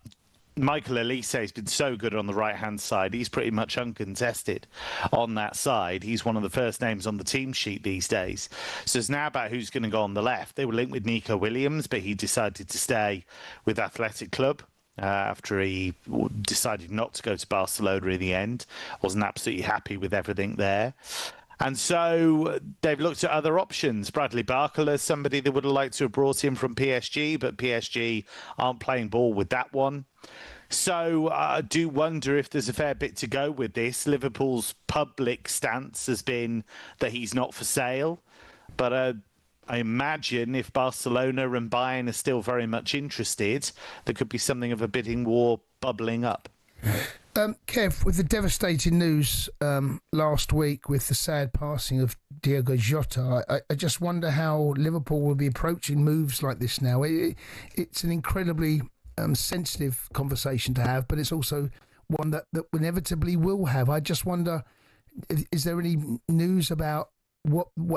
Michael Olise has been so good on the right-hand side. He's pretty much uncontested on that side. He's one of the first names on the team sheet these days. So it's now about who's going to go on the left. They were linked with Nico Williams, but he decided to stay with Athletic Club after he decided not to go to Barcelona in the end. Wasn't absolutely happy with everything there. And so they've looked at other options. Bradley Barcola, somebody they would have liked to have brought in from PSG, but PSG aren't playing ball with that one. So I do wonder if there's a fair bit to go with this. Liverpool's public stance has been that he's not for sale. But I imagine if Barcelona and Bayern are still very much interested, there could be something of a bidding war bubbling up. Kev, with the devastating news last week with the sad passing of Diogo Jota, I just wonder how Liverpool will be approaching moves like this now. It's an incredibly sensitive conversation to have, but it's also one that inevitably will have. I just wonder, is there any news about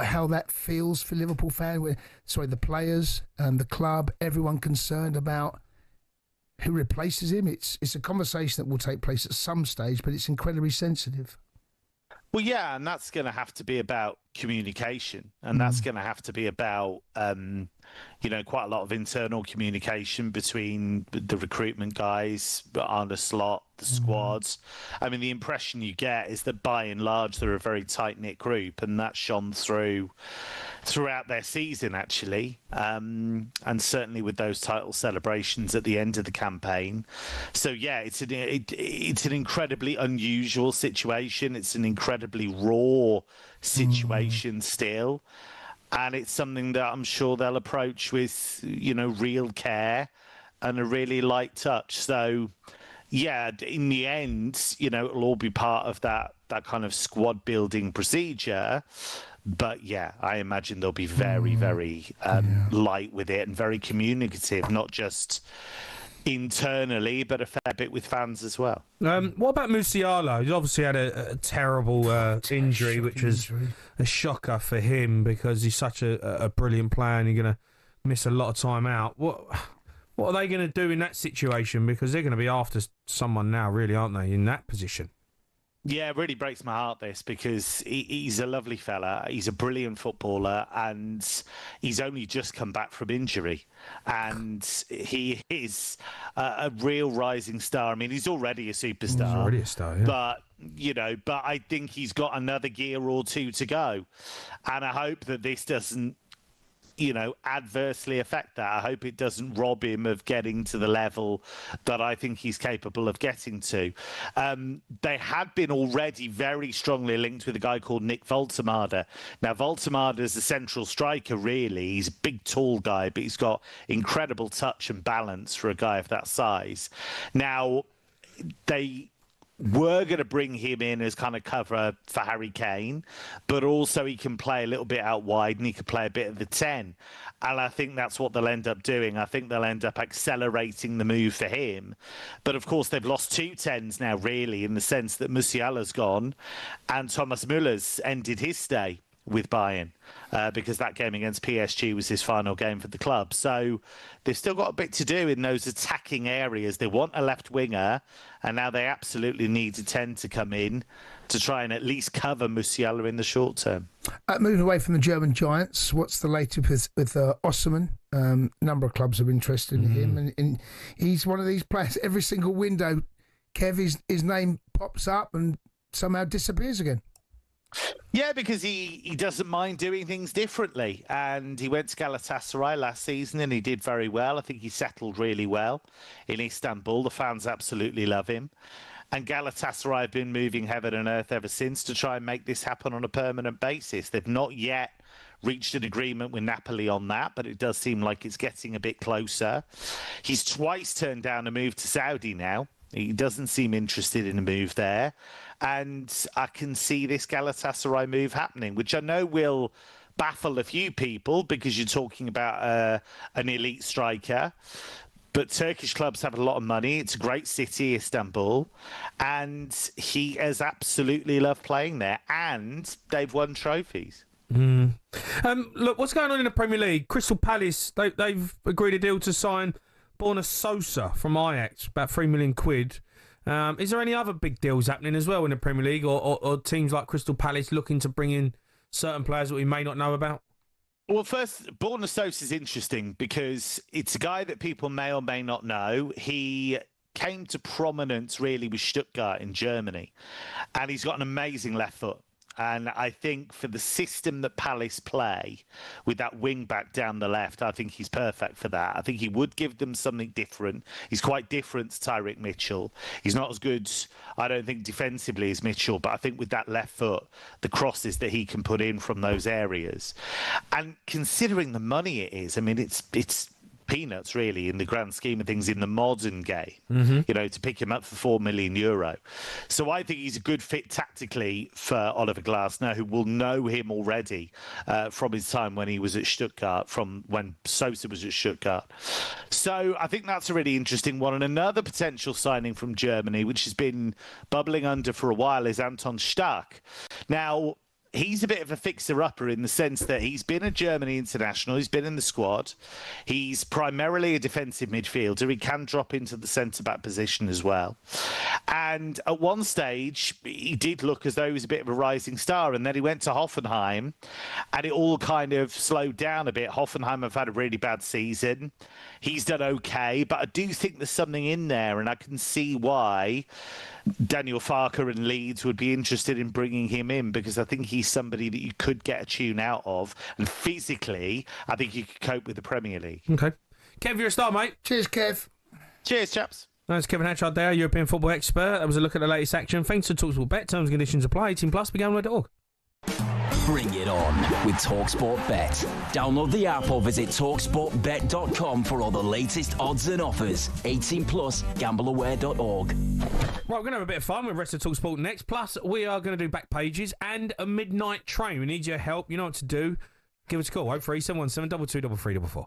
how that feels for Liverpool fans? Sorry, the players and the club, everyone concerned about who replaces him. It's a conversation that will take place at some stage, but it's incredibly sensitive. Well, yeah, and that's going to have to be about communication, and that's going to have to be about, quite a lot of internal communication between the recruitment guys, Arne Slot, the squads. I mean, the impression you get is that by and large they're a very tight-knit group, and that shone throughout their season, actually, and certainly with those title celebrations at the end of the campaign. So, yeah, it's an incredibly unusual situation. It's an incredibly raw situation still. And it's something that I'm sure they'll approach with, real care and a really light touch. So, yeah, in the end, it'll all be part of that kind of squad building procedure. But, yeah, I imagine they'll be very, very light with it and very communicative, not just internally, but a fair bit with fans as well. What about Musiala? He's obviously had a terrible injury, which is a shocker for him because he's such a brilliant player and you're going to miss a lot of time out. What are they going to do in that situation? Because they're going to be after someone now, really, aren't they, in that position? Yeah, it really breaks my heart, this, because he's a lovely fella. He's a brilliant footballer, and he's only just come back from injury. And he is a real rising star. I mean, he's already a superstar. He's already a star, yeah. But I think he's got another gear or two to go. And I hope that this doesn't, adversely affect that. I hope it doesn't rob him of getting to the level that I think he's capable of getting to. They had been already very strongly linked with a guy called Nick Voltemade. Now, Voltemade is a central striker, really. He's a big, tall guy, but he's got incredible touch and balance for a guy of that size. Now, they were going to bring him in as kind of cover for Harry Kane, but also he can play a little bit out wide and he can play a bit of the 10. And I think that's what they'll end up doing. I think they'll end up accelerating the move for him. But of course, they've lost two 10s now, really, in the sense that Musiala's gone and Thomas Müller's ended his stay with Bayern because that game against PSG was his final game for the club. So they've still got a bit to do in those attacking areas. They want a left winger, and now they absolutely need a 10 to come in to try and at least cover Musiala in the short term. Moving away from the German giants, what's the latest with Osman? Number of clubs are interested in him, and he's one of these players. Every single window, Kev, his name pops up and somehow disappears again. Yeah, because he doesn't mind doing things differently. And he went to Galatasaray last season and he did very well. I think he settled really well in Istanbul. The fans absolutely love him. And Galatasaray have been moving heaven and earth ever since to try and make this happen on a permanent basis. They've not yet reached an agreement with Napoli on that, but it does seem like it's getting a bit closer. He's twice turned down a move to Saudi now. He doesn't seem interested in a move there. And I can see this Galatasaray move happening, which I know will baffle a few people because you're talking about an elite striker. But Turkish clubs have a lot of money. It's a great city, Istanbul. And he has absolutely loved playing there. And they've won trophies. Look, what's going on in the Premier League? Crystal Palace, they've agreed a deal to sign Borna Sosa from Ajax, about £3 million. Is there any other big deals happening as well in the Premier League, or teams like Crystal Palace looking to bring in certain players that we may not know about? Well, first, Borna Sosa is interesting because it's a guy that people may or may not know. He came to prominence really with Stuttgart in Germany, and he's got an amazing left foot. And I think for the system that Palace play with that wing back down the left, I think he's perfect for that. I think he would give them something different. He's quite different to Tyrick Mitchell. He's not as good, I don't think, defensively as Mitchell, but I think with that left foot, the crosses that he can put in from those areas. And considering the money it is, I mean, it's peanuts really in the grand scheme of things in the modern game, you know, to pick him up for €4 million. So I think he's a good fit tactically for Oliver Glasner, who will know him already from his time when he was at Stuttgart, from when Sosa was at Stuttgart. So I think that's a really interesting one. And another potential signing from Germany, which has been bubbling under for a while, is Anton Stark. Now, he's a bit of a fixer-upper in the sense that he's been a Germany international. He's been in the squad. He's primarily a defensive midfielder. He can drop into the centre-back position as well. And at one stage, he did look as though he was a bit of a rising star. And then he went to Hoffenheim, and it all kind of slowed down a bit. Hoffenheim have had a really bad season. He's done okay, but I do think there's something in there, and I can see why Daniel Farke and Leeds would be interested in bringing him in, because I think he's somebody that you could get a tune out of, and physically I think you could cope with the Premier League. Okay. Kev, you're a star, mate. Cheers, Kev. Cheers, chaps. That's Kevin Hatchard there, European football expert. That was a look at the latest action. Thanks to talkSPORT Bet. Terms and conditions apply. 18+, BeGambler.org. Bring it on with talkSPORT Bet. Download the app or visit talksportbet.com for all the latest odds and offers. 18+, gambleaware.org. Right, we're going to have a bit of fun with the rest of talkSPORT next. Plus, we are going to do back pages and a midnight train. We need your help. You know what to do. Give us a call. 03717 22 3344.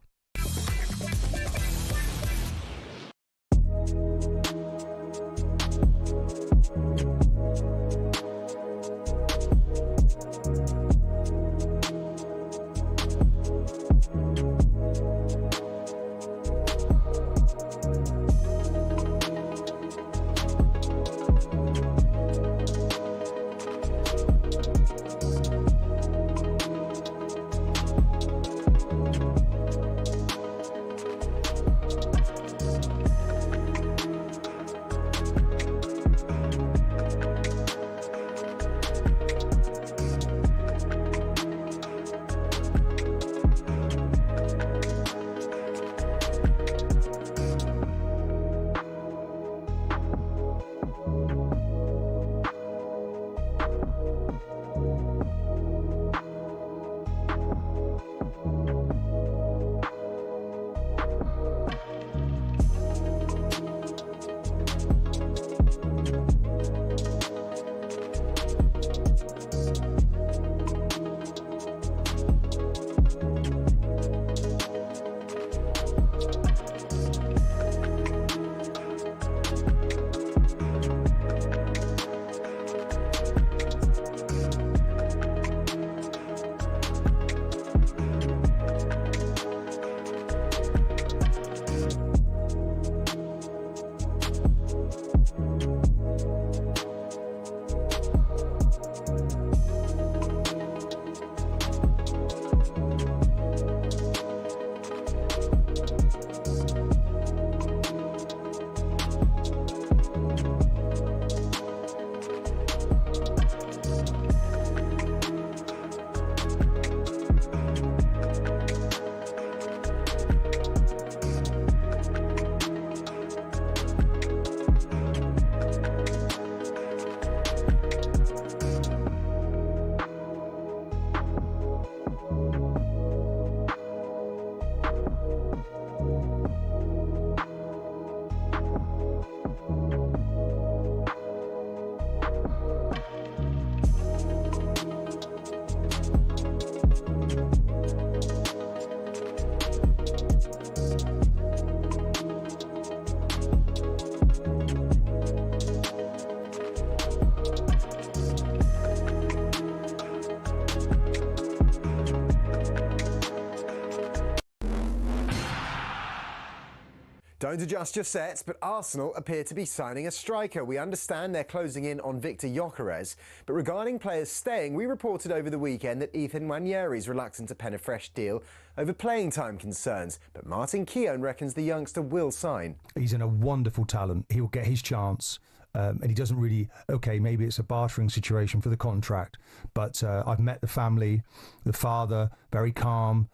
Don't adjust your sets, but Arsenal appear to be signing a striker. We understand they're closing in on Victor Haaaaas, but regarding players staying, we reported over the weekend that Ethan Nwaneri's reluctant to pen a fresh deal over playing time concerns, but Martin Keown reckons the youngster will sign. He's a wonderful talent. He'll get his chance. And he doesn't really, okay, maybe it's a bartering situation for the contract, but I've met the family, the father, very calm.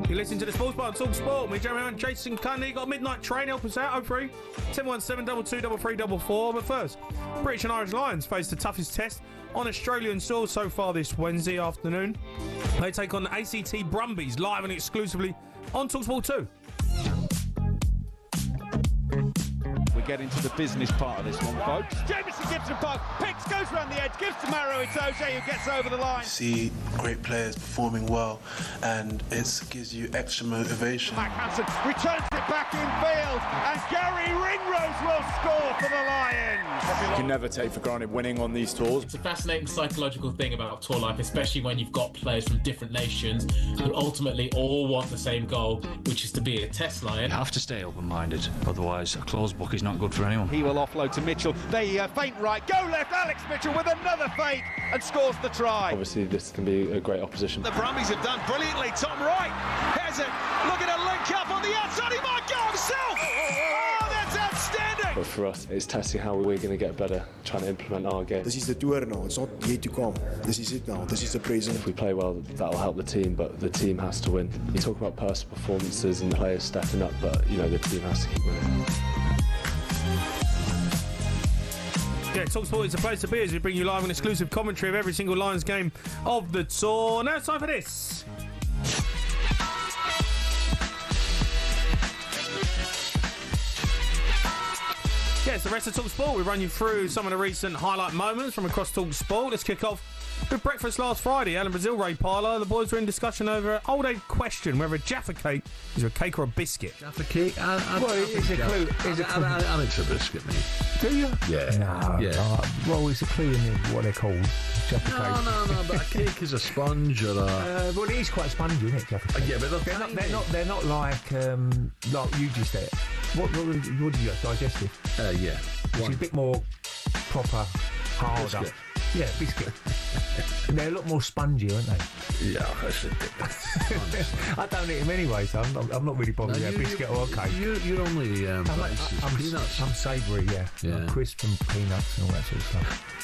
You listen to the Sports Bar on talkSPORT. We're Jeremy and Jason Cundy. Got a midnight train. Help us out. 03 1017 223344. But first, British and Irish Lions face the toughest test on Australian soil so far this Wednesday afternoon. They take on the ACT Brumbies live and exclusively on talkSPORT 2. We get into the business part of this one, folks. Jamison Gibson Park picks, goes around the edge, gives to Maro. It's OJ who gets over the line. See great players performing well, and it gives you extra motivation. Mac Hansen returns it back in field, and Gary Ringrose will score for the Lions. You can never take for granted winning on these tours. It's a fascinating psychological thing about tour life, especially when you've got players from different nations who ultimately all want the same goal, which is to be a test lion. You have to stay open-minded, otherwise a closed book is not good for anyone. He will offload to Mitchell. They feint right, go left. Alex Mitchell with another feint and scores the try. Obviously, this can be a great opposition. The Brumbies have done brilliantly. Tom Wright has it. Look at a link up on the outside. He might go himself. Oh, that's outstanding. But for us, it's testing how we're going to get better, trying to implement our game. This is the tour now. It's not yet to come. This is it now. This is the present. If we play well, that'll help the team, but the team has to win. You talk about personal performances and players stepping up, but the team has to keep winning. Yeah, talkSPORT is the place to be as we bring you live and exclusive commentary of every single Lions game of the tour. Now it's time for this. Yeah, it's the rest of talkSPORT. We run you through some of the recent highlight moments from across talkSPORT. Let's kick off with breakfast last Friday. Alan Brazil, Ray Parlour. The boys were in discussion over an old age question whether a Jaffa cake is a cake or a biscuit. Jaffa cake? Well, it's a clue. I think it's a biscuit, mate. Do you? Yeah. No, yeah. Well, it's a clue in what they're called. Jaffa cake. No, but a cake is a sponge or a... well, it is quite spongy, isn't it, Jaffa cake? Yeah, but they're not like you just ate. What do you got? Digestive? Yeah. Which is a bit more proper, harder. Biscuit. Yeah, biscuit. They're a lot more spongy, aren't they? Yeah, that's ridiculous. I don't eat them anyway, so I'm not really bothered with a biscuit or a cake. You're only I'm peanuts. I'm savoury, yeah. Yeah. Crisp and peanuts and all that sort of stuff.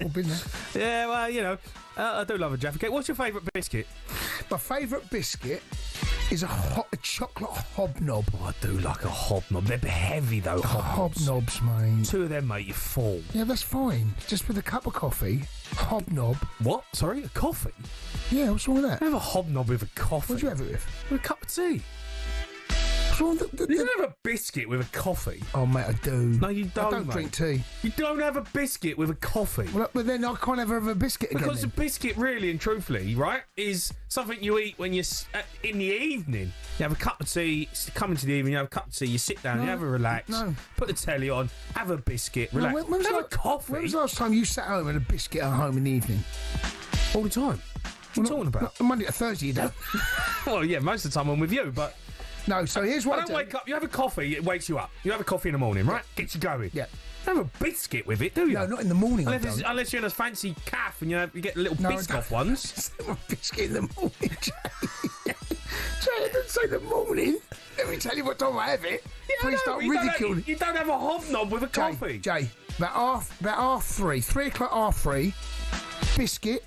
All been there. Yeah, well, I do love a Jaffa cake. What's your favourite biscuit? My favourite biscuit is a chocolate hobnob. Oh, I do like a hobnob. They're heavy, though, hobnobs, mate. Two of them, mate, you fall. Yeah, that's fine. Just with a cup of coffee, hobnob. What? Sorry, a coffee? Yeah, what's wrong with that? I have a hobnob with a coffee. What'd you have it with? With a cup of tea. You don't have a biscuit with a coffee. Oh, mate, I do. No, you don't. I don't drink tea. You don't have a biscuit with a coffee. Well, but then I can't ever have a biscuit again. Because a biscuit, really and truthfully, right, is something you eat when you're in the evening. You have a cup of tea, come into the evening, you have a cup of tea, you sit down, you have a relax, put the telly on, have a biscuit, relax. When was have a coffee. When was the last time you sat home and had a biscuit at home in the evening? All the time. What are you talking about? Monday to Thursday, you don't. Well, yeah, most of the time I'm with you, but... No, so here's what I don't wake up. You have a coffee, it wakes you up. You have a coffee in the morning, right? Gets you going. Yeah. You have a biscuit with it, do you? No, not in the morning. Unless you're in a fancy cafe and you get the little Biscoff ones. A biscuit in the morning, Jay. Jay, I didn't say the morning. Let me tell you what time I have it. Yeah, please start ridiculing. You don't have a hobnob with a coffee. Jay, about half 3 o'clock, half 3. Biscuit,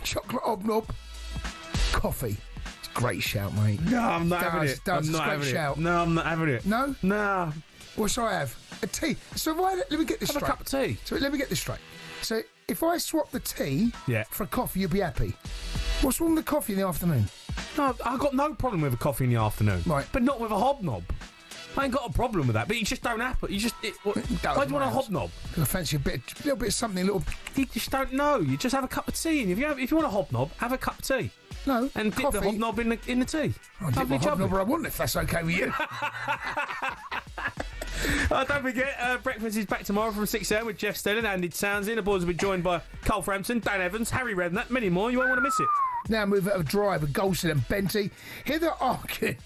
chocolate hobnob, coffee. Great shout, mate. No, I'm not having it. I'm not having it. No, I'm not having it. No? No. What should I have? A tea. So let me get this straight. Have a cup of tea. So let me get this straight. So if I swap the tea for a coffee, you'll be happy. What's wrong with the coffee in the afternoon? No, I've got no problem with a coffee in the afternoon. Right. But not with a hobnob. I ain't got a problem with that, but you just don't happen. You just... why do you want a hobnob? Because I fancy a little bit of something, a little... You just don't know. You just have a cup of tea. And if you want a hobnob, have a cup of tea. No. And dip the hobnob in the tea. I'll dip my hobnob where I want, if that's okay with you. Don't forget, breakfast is back tomorrow from 6 a.m. with Jeff Stelling, Andy Townsend. The boys will be joined by Cole Frampton, Dan Evans, Harry Redknapp, many more. You won't want to miss it. Now move out of drive with Golson and Benty. Here they're arguing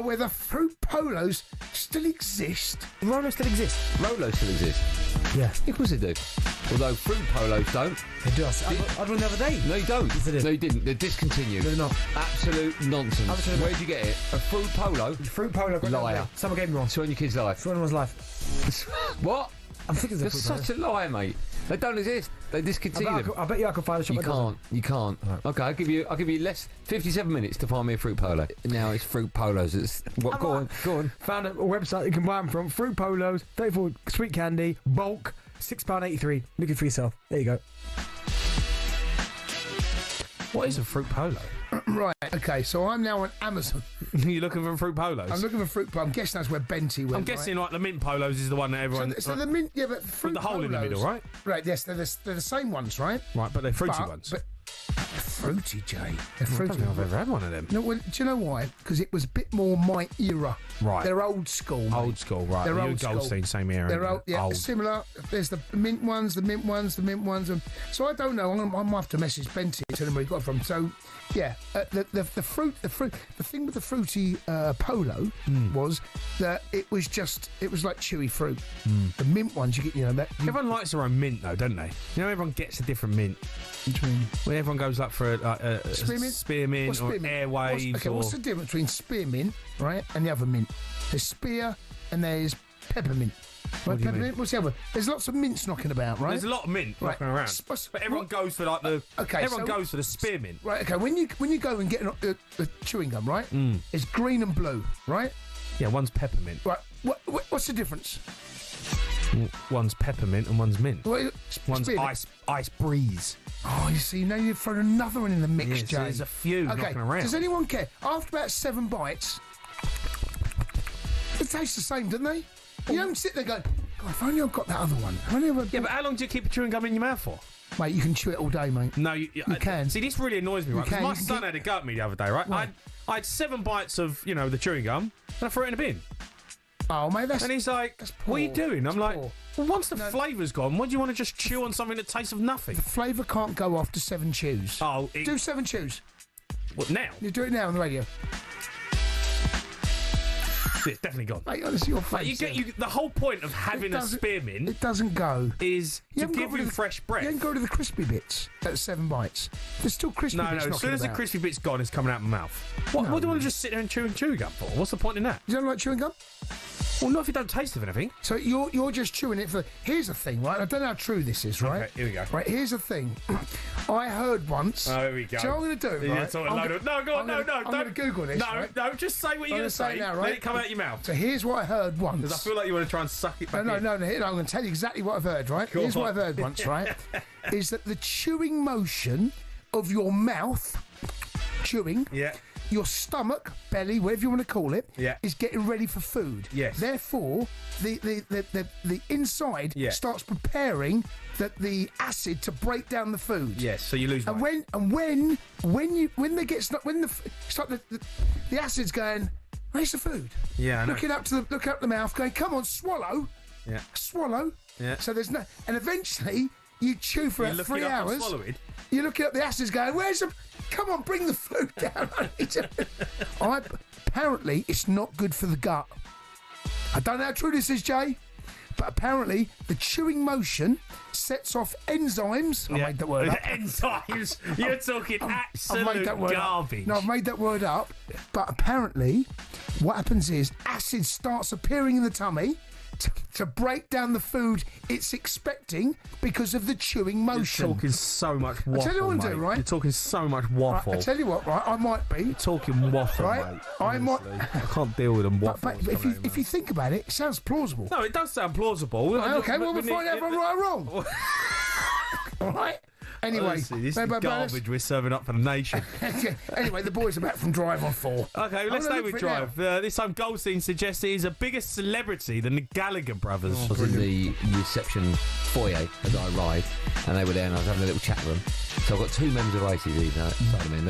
whether fruit polos still exist. Rolos still exist. Rolos still exist. Yeah. Of course they do. Although fruit polos don't. They do. I'd run the other day. No, you don't. Yes, they did. No, you didn't. They're discontinued. They're not. Absolute nonsense. Where'd you get it? A fruit polo? Fruit polo. Liar. Someone gave me one. It's on your kid's life. It's on anyone's life. What? I'm thinking That's such a lie, mate. They don't exist. They discontinue them. I bet you I can find a shop. You can't. Right. Okay, I'll give you less 57 minutes to find me a fruit polo. Now it's fruit polos. It's what? Go on. Found a website you can buy them from. Fruit polos, 34 sweet candy, bulk, £6.83. Looking for yourself. There you go. What is a fruit polo? Right, okay, so I'm now on Amazon. You're looking for fruit polos? I'm looking for fruit polos. I'm guessing that's where Benty went. I'm guessing like the mint polos is the one that everyone... So the mint, yeah, but fruit with the hole in the middle, right? Right, yes, they're the same ones, right? Right, but they're fruity ones. But they're fruity, Jay. They're fruity. I don't think I've ever had one of them. No, well, do you know why? Because it was a bit more my era. Right. They're old school, mate. Old school, right. They're you old and Goldstein, school. same era. They're old, yeah, old. similar. There's the mint ones, the mint ones, the mint ones. So I don't know. I might have to message Benty and tell him where he got it from. So, yeah, the thing with the fruity polo was that it was like chewy fruit. The mint ones you get, that. Everyone likes their own mint though, don't they? You know, everyone gets a different mint. What do you mean? When everyone goes up for a spearmint or airwaves. What's the difference between spearmint, right, and the other mint? There's spear and there's peppermint. Right, peppermint. What's the other? There's lots of mints knocking about, right? There's a lot of mint knocking around, but everyone goes for like the. Okay, everyone goes for the spearmint. Right. Okay. When you go and get a chewing gum, right? It's green and blue, right? Yeah, one's peppermint. Right. What's the difference? One's peppermint and one's mint. One's spearmint. ice breeze. Oh, you see, now you've thrown another one in the mix, Jay. There's a few knocking around. Does anyone care? After about 7 bites, it tastes the same, doesn't they? You don't sit there going, God, if only I've got that other one. Yeah, but how long do you keep chewing gum in your mouth for? Mate, you can chew it all day, mate. No, you can. See, this really annoys me, right? Because my son had a go at me the other day, right? I had 7 bites of, the chewing gum, and I threw it in a bin. Oh, mate, and he's like, what are you doing? I'm like, poor. Well, once the flavour's gone, why do you want to just chew on something that tastes of nothing? The flavour can't go after 7 chews. Oh, do 7 chews. What, now? You do it now on the radio. It's definitely gone. Mate, honestly, your face. The whole point of having a spearmint... It doesn't go. ...is to give you fresh breath. You haven't got rid of the crispy bits at 7 bites. There's still crispy bits. No, as soon as the crispy bit's gone, it's coming out my mouth. What do you want to just sit there and chew gum for? What's the point in that? You don't like chewing gum? Well, not if you don't taste of anything. So you're just chewing it for... Here's the thing, right? I don't know how true this is, right? Okay, here we go. Right, here's the thing. I heard once... Oh, here we go. Do you know what I'm going to do, right? No, go on, no, I'm going to Google this, No, just say what you're going to say. Now, right? Let it come out your mouth. So here's what I heard once. Because I feel like you want to try and suck it back in. No, I'm going to tell you exactly what I've heard, right? Here's what I've heard once, right? Is that the chewing motion of your mouth, your stomach, belly, whatever you want to call it, is getting ready for food. Yes. Therefore, the inside starts preparing the acid to break down the food. Yes. So you lose weight. And when the acid's going, where's the food? Yeah. I know. Look up the mouth, going, come on, swallow. Yeah. Swallow. Yeah. So there's no, and eventually you chew for about 3 hours. You're looking at the acids going, where's the... Come on, bring the food down. Apparently, it's not good for the gut. I don't know how true this is, Jay, but apparently the chewing motion sets off enzymes. I made that word up. Enzymes? You're talking absolute I've made that word garbage. Up. No, I've made that word up. But apparently, what happens is acid starts appearing in the tummy to break down the food it's expecting because of the chewing motion. You're talking so much waffle, I tell you what mate. I do, right? You're talking so much waffle. Right, I tell you what, right? I might be. You're talking waffle, right? mate. I might. I can't deal with them waffles. But if you think about it, it sounds plausible. No, it does sound plausible. Right, okay, well, we'll find out if I'm right or wrong. All right? Anyway, honestly, this is garbage we're serving up for the nation. Anyway, the boys are back from Drive on 4. Okay, let's stay with Drive. This time, Goldstein suggests he's a bigger celebrity than the Gallagher brothers. I was in the reception foyer as I arrived, and they were there, and I was having a little chat with them. So I've got 2 members of Oasis here. You know what I mean?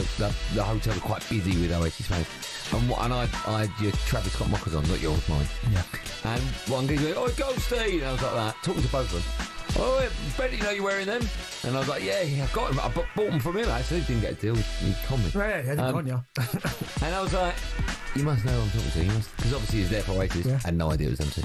The hotel are quite busy with Oasis fans. And I had your Travis Scott mockers on, not yours, mine. Yeah. And one guy goes, "Oh, Goldstein!" And I was like that, talking to both of them. "Oh, Betty, you know you're wearing them?" And I was like, "Yeah, I've got them. I bought them from him, actually. Didn't get a deal. He told me." Yeah, he hasn't gone, yeah. And I was like, "You must know who I'm talking to. You must," because obviously he's there for Oasis. Yeah. I had no idea it was them two.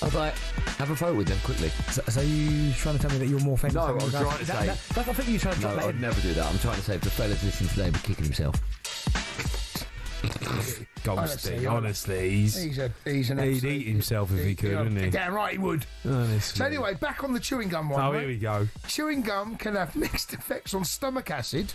I was like, "Have a photo with them quickly." So you trying to tell me that you're more famous? No, than I was trying to say. I think you're trying to drop No, that I'd in. never do that. I'm trying to say if the fella's listening today, he'll be kicking himself. Goldstein, honestly, he's an absolute, he'd eat himself if he could, wouldn't he? Damn right he would. Honestly. So anyway, back on the chewing gum one. Oh, right? here we go. Chewing gum can have mixed effects on stomach acid.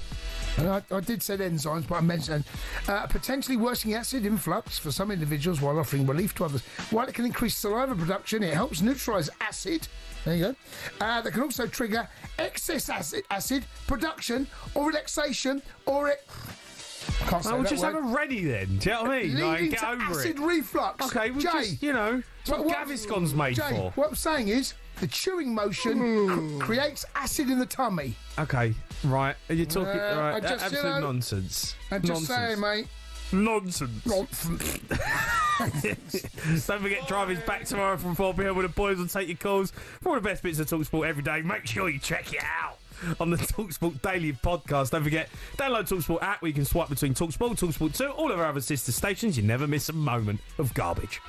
And I did say enzymes, but I mentioned potentially worsening acid influx for some individuals while offering relief to others. While it can increase saliva production, it helps neutralise acid. There you go. That can also trigger excess acid production or relaxation, or it. I can't say we'll that just word. have it ready then. Do you know what I mean? Leading Get to over acid it. reflux. Okay, well, Jay, just, it's what Gaviscon's made Jay, for. what I'm saying is the chewing motion creates acid in the tummy. Okay, right. Are you talking? I Right, just, absolute nonsense. I'm just saying, mate. Nonsense. Don't forget, driving's back tomorrow from 4 p.m. where the boys will take your calls for all the best bits of talkSPORT every day. Make sure you check it out on the talkSPORT Daily Podcast. Don't forget, download talkSPORT app where you can swipe between talkSPORT, talkSPORT 2, all of our other sister stations. You never miss a moment of garbage.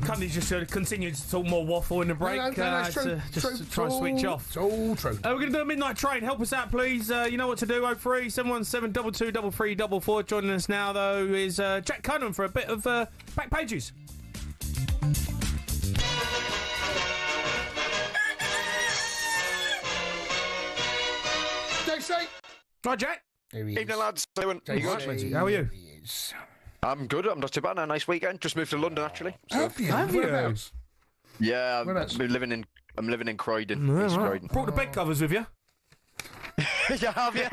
Cundy's just continued to talk more waffle in the break. No, it's true. Just try and switch off. It's all true. We're going to do a midnight train. Help us out, please. You know what to do. 03 717 22 33 Joining us now, though, is Jack Cunham for a bit of back pages. JC. Right, Jack. Evening, lads. How are you? I'm good. I'm not too bad. A nice weekend. Just moved to London, actually. So. Have you? Yeah, I'm living in Croydon. Yeah, East right. Croydon. Brought the bed covers with you? Yeah, have you?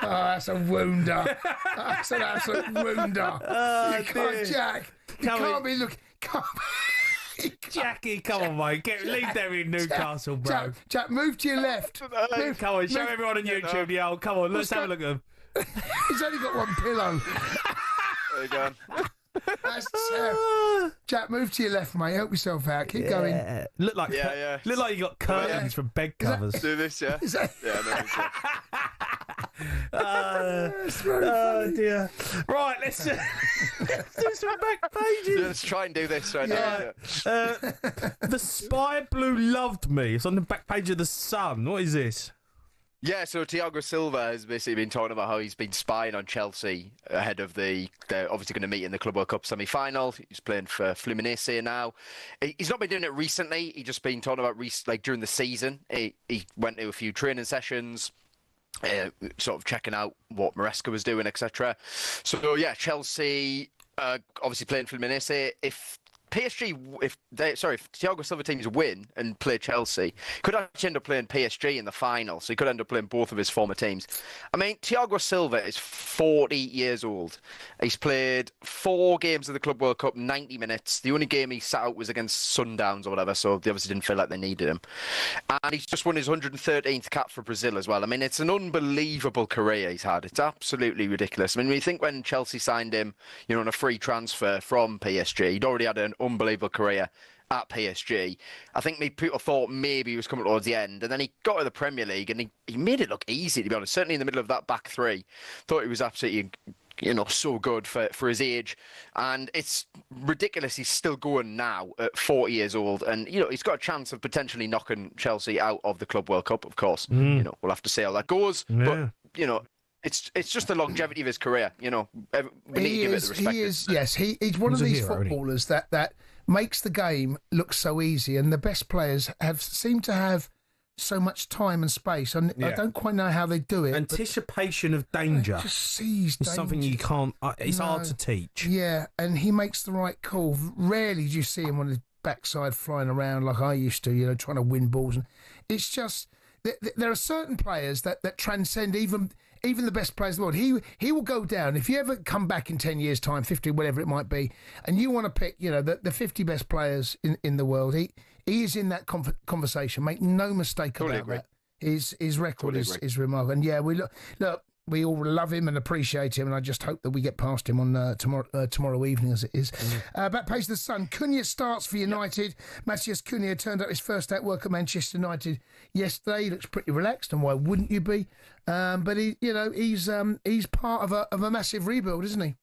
Oh, that's a wounder. That's an absolute wounder. Oh, you can't, dear. Jack. You can't be looking. Jackie, come on, mate. Leave them in Newcastle, bro. Jack, move to your left. Come on, show everyone on YouTube the old. Come on, let's have a look at them. He's only got one pillow. There you go. That's terrible. Jack, move to your left, mate. Help yourself out. Keep going. Look like you got curtains from bed covers. Do this, yeah. Oh dear. Right, let's do some back pages. Let's try and do this right now. The Spy Blue loved me. It's on the back page of the Sun. What is this? Yeah, so Thiago Silva has basically been talking about how he's been spying on Chelsea ahead of they're obviously going to meet in the Club World Cup semi-final. He's playing for Fluminense now. He's not been doing it recently. He's just been talking about during the season. He went to a few training sessions, sort of checking out what Maresca was doing, etc. So yeah, Chelsea obviously playing Fluminense. If Thiago Silva teams win and play Chelsea, could actually end up playing PSG in the final. So he could end up playing both of his former teams. I mean, Thiago Silva is 40 years old. He's played 4 games of the Club World Cup, 90 minutes. The only game he sat out was against Sundowns or whatever, so they obviously didn't feel like they needed him. And he's just won his 113th cap for Brazil as well. I mean, it's an unbelievable career he's had. It's absolutely ridiculous. I mean, we think when Chelsea signed him, on a free transfer from PSG, he'd already had an unbelievable career at PSG. I think people thought maybe he was coming towards the end, and then he got to the Premier League and he made it look easy, to be honest. Certainly in the middle of that back three, thought he was absolutely so good for his age, and it's ridiculous he's still going now at 40 years old, and he's got a chance of potentially knocking Chelsea out of the Club World Cup, of course. We'll have to see how that goes, but it's just the longevity of his career. We need to give it the respect. He's one of these footballers that makes the game look so easy, and the best players seem to have so much time and space, and I don't quite know how they do it. Anticipation of danger just sees danger. Something you can't. It's hard to teach. Yeah, and he makes the right call. Rarely do you see him on his backside flying around like I used to, trying to win balls. And it's just there are certain players that transcend even the best players in the world. He will go down. If you ever come back in 10 years' time, 50, whatever it might be, and you want to pick, the 50 best players in the world, he is in that conversation. Make no mistake about that. His record is remarkable. And yeah, we all love him and appreciate him, and I just hope that we get past him on tomorrow evening, as it is. Back page of the Sun. Cunha starts for United. Matthias Cunha turned up his first day at work at Manchester United yesterday. He looks pretty relaxed, and why wouldn't you be? But he's part of a massive rebuild, isn't he?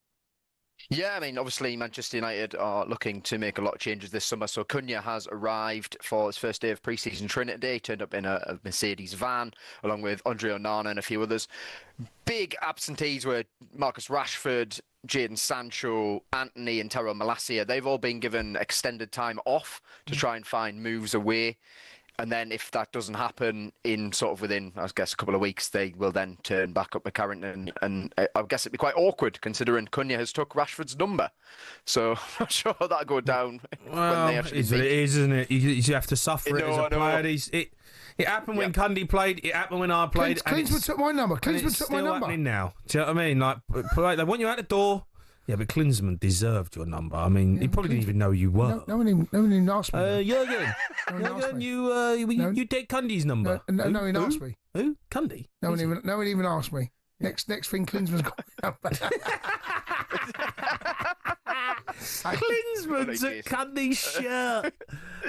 Yeah, I mean, obviously Manchester United are looking to make a lot of changes this summer. So Cunha has arrived for his first day of pre-season training today. He turned up in a Mercedes van along with Andre Onana and a few others. Big absentees were Marcus Rashford, Jadon Sancho, Anthony and Tyrell Malacia. They've all been given extended time off to try and find moves away. And then if that doesn't happen within, I guess, a couple of weeks, they will then turn back up to Carrington. And I guess it'd be quite awkward considering Cunha has took Rashford's number. So I'm not sure how that'll go down. Well, when they actually it is, isn't it? You have to suffer it as a player. It happened when Cundy played. It happened when I played. Klinsmann took my number. Klinsmann took my number. It's still happening now. Do you know what I mean? Like they want you out the door. Yeah, but Klinsmann deserved your number. I mean, he probably didn't even know you were. No one even asked me. Jurgen, you take Cundy's number. No one asked me. Who? Cundy? No one even asked me. Next thing, Klinsmann's got my number. Klinsmann took Cundy's shirt.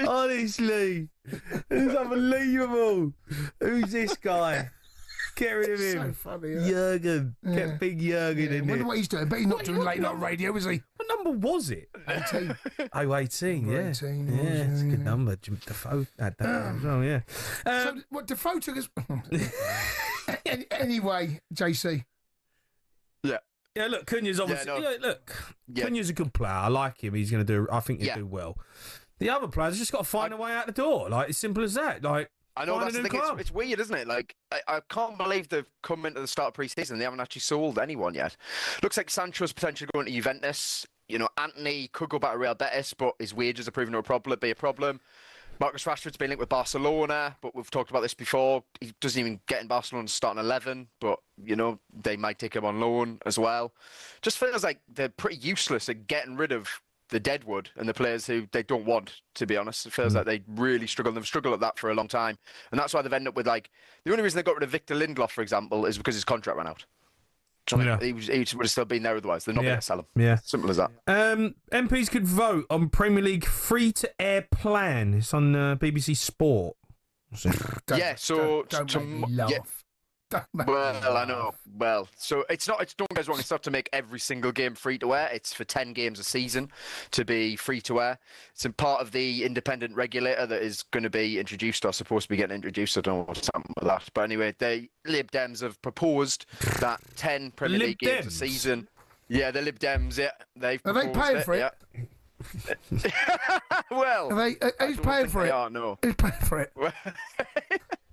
Honestly, it's unbelievable. Who's this guy? Get rid of him. So funny. Jurgen. Get big Jurgen in I wonder there. what he's doing. But he's not doing late night radio, is he? What number was it? 18. Oh, 18, yeah. 18, yeah, it's a good number. Defoe had that as well, yeah. So what Defoe took us... Anyway, JC. Yeah. Yeah, look, Cunha's obviously... Cunha's a good player. I like him. He's going to do... I think he'll do well. The other players just got to find a way out the door. Like, it's simple as that. Like... I know, that's the thing. It's weird, isn't it? Like, I can't believe they've come into the start of pre-season. They haven't actually sold anyone yet. Looks like Sancho's potentially going to Juventus. Anthony could go back to Real Betis, but his wages are proving to be a problem. Marcus Rashford's been linked with Barcelona, but we've talked about this before. He doesn't even get in Barcelona's starting 11, but, they might take him on loan as well. Just feels like they're pretty useless at getting rid of the deadwood and the players who they don't want, to be honest. It feels like they really struggle. They've struggled at that for a long time. And that's why they've ended up with, the only reason they got rid of Victor Lindelof, for example, is because his contract ran out. He would have still been there otherwise. They're not going to sell him. Yeah. Simple as that. MPs could vote on Premier League free-to-air plan. It's on BBC Sport. Don't make me laugh. I know. Well, so it's not. Don't get us wrong. It's not to make every single game free to air. It's for 10 games a season to be free to air. It's a part of the independent regulator that is going to be introduced or supposed to be getting introduced. I don't know what's happening with that. But anyway, the Lib Dems have proposed that 10 Premier League games a season. Yeah, the Lib Dems. Yeah, are they paying for it? Yeah. Well, who's paying for it? No. Who's paying for it?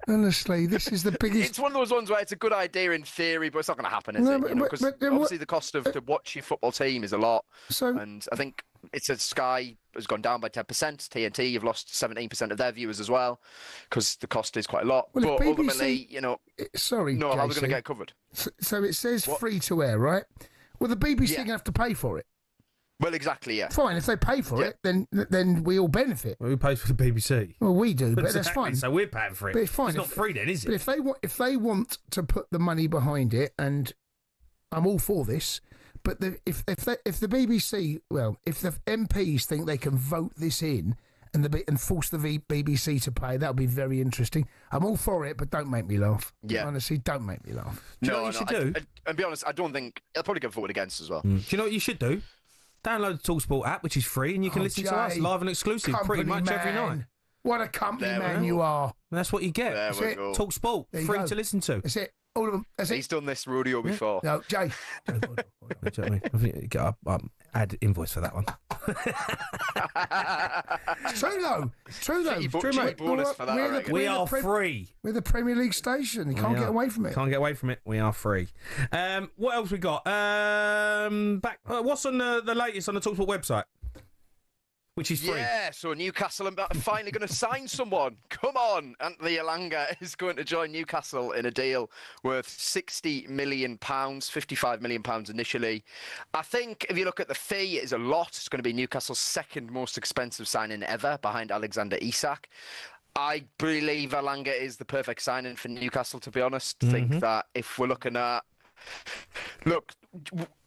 Honestly, this is the biggest. It's one of those ones where it's a good idea in theory, but it's not going to happen, is it? Because obviously the cost to watch your football team is a lot. And I think it's Sky has gone down by 10%. TNT have lost 17% of their viewers as well, because the cost is quite a lot. Well, but BBC, ultimately, sorry, no, how are we Jason, going to get covered? So it says free to air, right? Well, the BBC going to have to pay for it. Well, exactly, yeah. Fine, if they pay for it, then we all benefit. Well, who pays for the BBC? Well, we do, but Exactly, that's fine. So we're paying for it. But it's fine. It's not free then, is it? But if they want to put the money behind it, and I'm all for this, but if the BBC, if the MPs think they can vote this in and force the BBC to pay, that would be very interesting. I'm all for it, but don't make me laugh. Yeah. Honestly, don't make me laugh. Do you know what you should do? And be honest, I don't think they'll probably get voted against as well. Do you know what you should do? Download the talkSPORT app, which is free, and you can listen to us live and exclusive pretty much every night. What a company man you are. That's what you get. There we go. talkSPORT, free to listen to. That's it. All of them. That's it. He's done this rodeo before. No, Jay. Do you know what I mean? I think get add invoice for that one. It's true though. We are free. We're the Premier League station. You can't get away from it. Can't get away from it. We are free. What else we got? What's on the latest on the talkSPORT website? Which is free. Yeah, so Newcastle are finally going to sign someone. Come on. Anthony Elanga is going to join Newcastle in a deal worth £60 million, £55 million initially. I think if you look at the fee, it is a lot. It's going to be Newcastle's second most expensive signing ever, behind Alexander Isak. I believe Elanga is the perfect signing for Newcastle, to be honest. I think that if we're looking at... Look,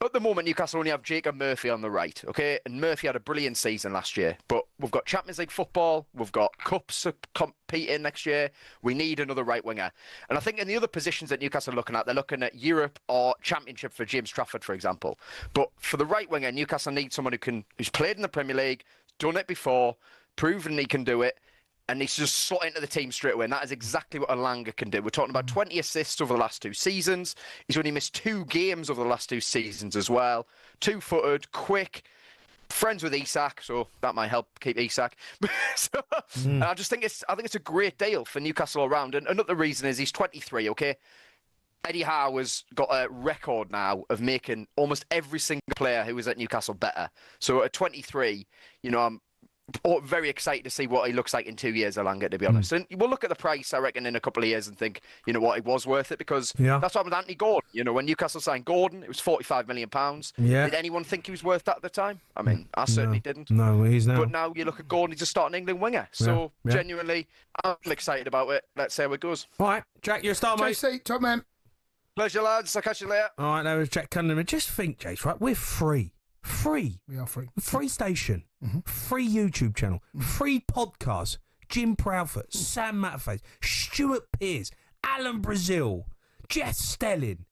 at the moment, Newcastle only have Jacob Murphy on the right, okay? And Murphy had a brilliant season last year. But we've got Champions League football. We've got Cups to compete in next year. We need another right winger. And I think in the other positions that Newcastle are looking at, they're looking at Europe or Championship for James Trafford, for example. But for the right winger, Newcastle needs someone who's played in the Premier League, done it before, proven he can do it, and he's just slot into the team straight away. And that is exactly what Elanga can do. We're talking about 20 assists over the last 2 seasons. He's only missed 2 games over the last 2 seasons as well. 2-footed, quick, friends with Isak, so that might help keep Isak. And I think it's a great deal for Newcastle all round. And another reason is he's 23, okay? Eddie Howe's got a record now of making almost every single player who was at Newcastle better. So at 23, I'm very excited to see what he looks like in 2 years, Elanga, to be honest. And we'll look at the price, I reckon, in a couple of years and think, you know what, it was worth it, because that's what happened with Anthony Gordon. When Newcastle signed Gordon, it was £45 million. Yeah. Did anyone think he was worth that at the time? I mean, I certainly didn't. No, he's now. But now you look at Gordon, he's a starting England winger. So, genuinely, I'm excited about it. Let's see how it goes. All right, Jack, you're a star, mate. JC, top man. Pleasure, lads. I'll catch you later. All right, there was Jack Cundy. Just think, Jace, right? We're free. Free. We are free. Free station. Free YouTube channel. Free podcast. Jim Proudfoot, Sam Matterface, Stuart Pearce, Alan Brazil, Jess Stelling,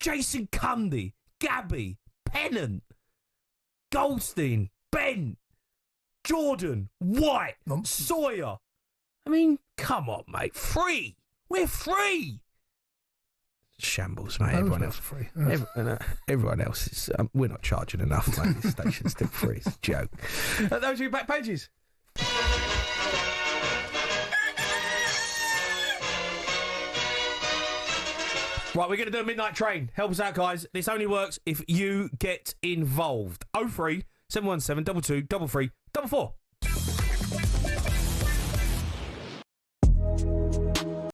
Jason Cundy, Gabby, Pennant, Goldstein, Ben, Jordan, White, Sawyer. I mean, come on, mate. Free. We're free. Shambles, mate. Everyone else free. Everyone else is. We're not charging enough, mate. This station's still free. It's a joke. Those are your back pages. Right, we're going to do a midnight train. Help us out, guys. This only works if you get involved. 03 717 22 33 44.